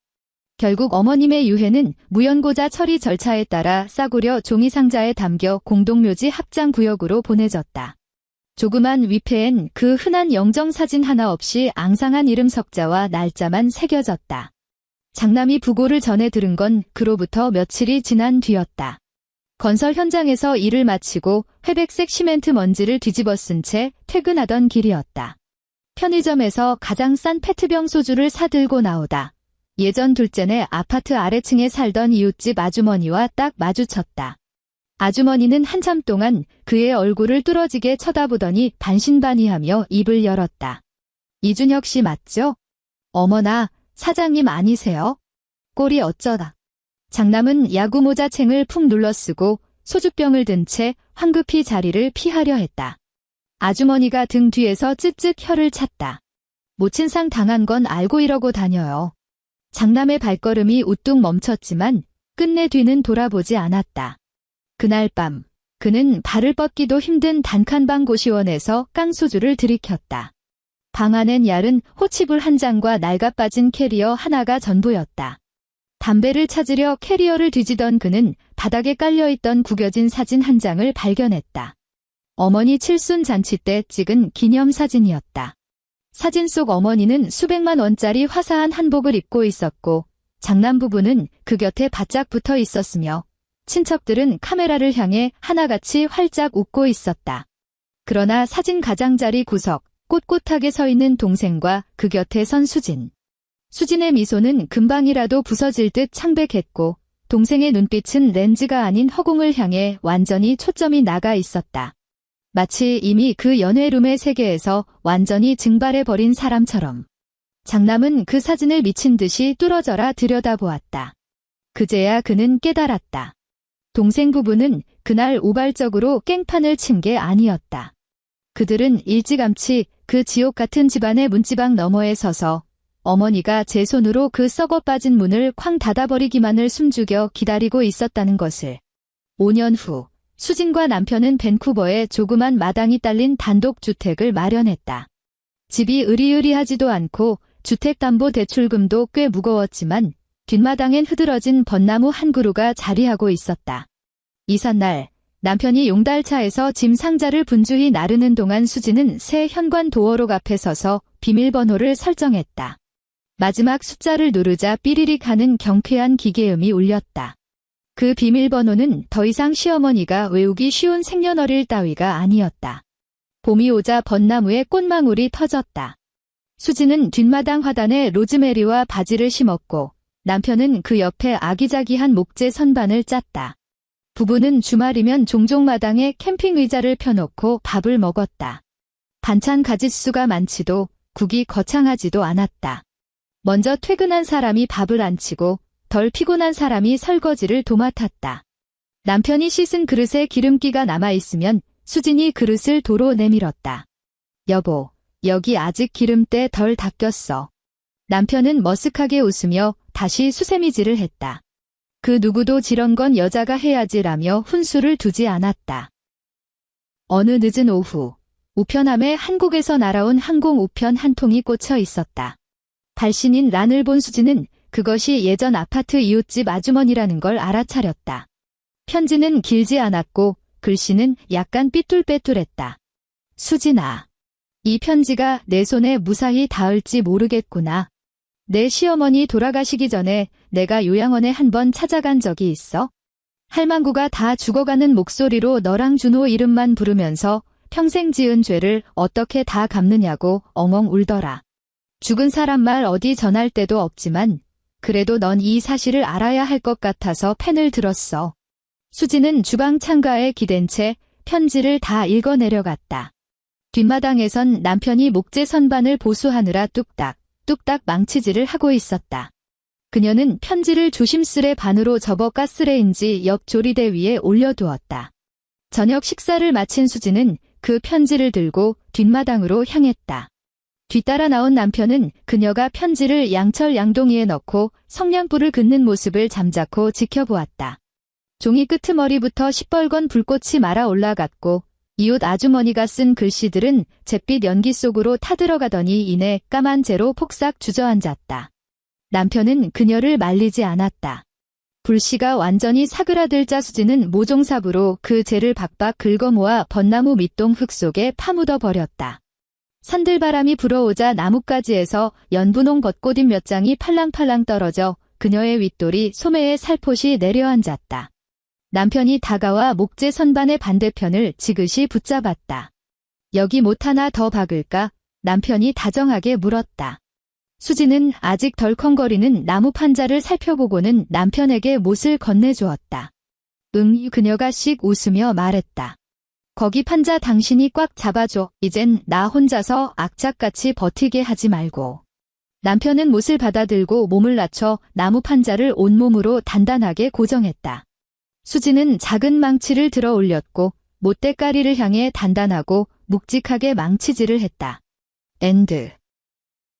결국 어머님의 유해는 무연고자 처리 절차에 따라 싸구려 종이상자에 담겨 공동묘지 합장구역으로 보내졌다. 조그만 위패엔 그 흔한 영정사진 하나 없이 앙상한 이름 석자와 날짜만 새겨졌다. 장남이 부고를 전해 들은 건 그로부터 며칠이 지난 뒤였다. 건설 현장에서 일을 마치고 회백색 시멘트 먼지를 뒤집어 쓴 채 퇴근하던 길이었다. 편의점에서 가장 싼 페트병 소주를 사들고 나오다. 예전 둘째네 아파트 아래층에 살던 이웃집 아주머니와 딱 마주쳤다. 아주머니는 한참 동안 그의 얼굴을 뚫어지게 쳐다보더니 반신반의하며 입을 열었다. 이준혁 씨 맞죠? 어머나, 사장님 아니세요? 꼴이 어쩌다. 장남은 야구모자챙을 푹 눌러쓰고 소주병을 든 채 황급히 자리를 피하려 했다. 아주머니가 등 뒤에서 쯧쯧 혀를 찼다. 모친상 당한 건 알고 이러고 다녀요. 장남의 발걸음이 우뚝 멈췄지만 끝내 뒤는 돌아보지 않았다. 그날 밤 그는 발을 뻗기도 힘든 단칸방 고시원에서 깡소주를 들이켰다. 방 안엔 얇은 호치불 한 장과 낡아빠진 캐리어 하나가 전부였다. 담배를 찾으려 캐리어를 뒤지던 그는 바닥에 깔려있던 구겨진 사진 한 장을 발견했다. 어머니 칠순 잔치 때 찍은 기념사진이었다. 사진 속 어머니는 수백만 원짜리 화사한 한복을 입고 있었고 장남 부부는 그 곁에 바짝 붙어 있었으며 친척들은 카메라를 향해 하나같이 활짝 웃고 있었다. 그러나 사진 가장자리 구석 꼿꼿하게 서 있는 동생과 그 곁에 선 수진. 수진의 미소는 금방이라도 부서질 듯 창백했고 동생의 눈빛은 렌즈가 아닌 허공을 향해 완전히 초점이 나가 있었다. 마치 이미 그 연애룸의 세계에서 완전히 증발해버린 사람처럼. 장남은 그 사진을 미친 듯이 뚫어져라 들여다보았다. 그제야 그는 깨달았다. 동생 부부는 그날 우발적으로 깽판을 친 게 아니었다. 그들은 일찌감치 그 지옥 같은 집안의 문지방 너머에 서서 어머니가 제 손으로 그 썩어 빠진 문을 쾅 닫아버리기만을 숨죽여 기다리고 있었다는 것을. 5년 후 수진과 남편은 밴쿠버에 조그만 마당이 딸린 단독주택을 마련했다. 집이 으리으리하지도 않고 주택담보대출금도 꽤 무거웠지만 뒷마당엔 흐드러진 벚나무 한 그루가 자리하고 있었다. 이삿날 남편이 용달차에서 짐 상자를 분주히 나르는 동안 수진은 새 현관 도어록 앞에 서서 비밀번호를 설정했다. 마지막 숫자를 누르자 삐리릭 하는 경쾌한 기계음이 울렸다. 그 비밀번호는 더 이상 시어머니가 외우기 쉬운 생년월일 따위가 아니었다. 봄이 오자 벚나무에 꽃망울이 터졌다. 수진은 뒷마당 화단에 로즈메리와 바지를 심었고 남편은 그 옆에 아기자기한 목재 선반을 짰다. 부부는 주말이면 종종 마당에 캠핑 의자를 펴놓고 밥을 먹었다. 반찬 가짓수가 많지도 국이 거창하지도 않았다. 먼저 퇴근한 사람이 밥을 안 치고 덜 피곤한 사람이 설거지를 도맡았다. 남편이 씻은 그릇에 기름기가 남아있으면 수진이 그릇을 도로 내밀었다. 여보, 여기 아직 기름때 덜 닦였어. 남편은 머쓱하게 웃으며 다시 수세미질을 했다. 그 누구도 지런 건 여자가 해야지라며 훈수를 두지 않았다. 어느 늦은 오후 우편함에 한국에서 날아온 항공 우편 한 통이 꽂혀 있었다. 발신인 란을 본 수지는 그것이 예전 아파트 이웃집 아주머니라는 걸 알아차렸다. 편지는 길지 않았고 글씨는 약간 삐뚤빼뚤했다. 수진아, 이 편지가 내 손에 무사히 닿을지 모르겠구나. 내 시어머니 돌아가시기 전에 내가 요양원에 한번 찾아간 적이 있어. 할망구가 다 죽어가는 목소리로 너랑 준호 이름만 부르면서 평생 지은 죄를 어떻게 다 갚느냐고 엉엉 울더라. 죽은 사람 말 어디 전할 데도 없지만 그래도 넌 이 사실을 알아야 할 것 같아서 펜을 들었어. 수지는 주방 창가에 기댄 채 편지를 다 읽어 내려갔다. 뒷마당에선 남편이 목재 선반을 보수하느라 뚝딱 망치질을 하고 있었다. 그녀는 편지를 조심스레 반으로 접어 가스레인지 옆 조리대 위에 올려두었다. 저녁 식사를 마친 수지는 그 편지를 들고 뒷마당으로 향했다. 뒤따라 나온 남편은 그녀가 편지를 양철 양동이에 넣고 성냥불을 긋는 모습을 잠자코 지켜보았다. 종이 끄트머리부터 시뻘건 불꽃이 말아 올라갔고 이웃 아주머니가 쓴 글씨들은 잿빛 연기 속으로 타들어가더니 이내 까만 재로 폭삭 주저앉았다. 남편은 그녀를 말리지 않았다. 불씨가 완전히 사그라들자 수지는 모종삽으로 그 재를 박박 긁어모아 벚나무 밑동 흙 속에 파묻어 버렸다. 산들바람이 불어오자 나뭇가지에서 연분홍 벚꽃잎 몇 장이 팔랑팔랑 떨어져 그녀의 윗돌이 소매에 살포시 내려앉았다. 남편이 다가와 목재 선반의 반대편을 지그시 붙잡았다. 여기 못 하나 더 박을까? 남편이 다정하게 물었다. 수지는 아직 덜컹거리는 나무 판자를 살펴보고는 남편에게 못을 건네주었다. 그녀가 씩 웃으며 말했다. 거기 판자 당신이 꽉 잡아줘. 이젠 나 혼자서 악착같이 버티게 하지 말고. 남편은 못을 받아들고 몸을 낮춰 나무 판자를 온몸으로 단단하게 고정했다. 수지는 작은 망치를 들어 올렸고 못대가리를 향해 단단하고 묵직하게 망치질을 했다. 엔드.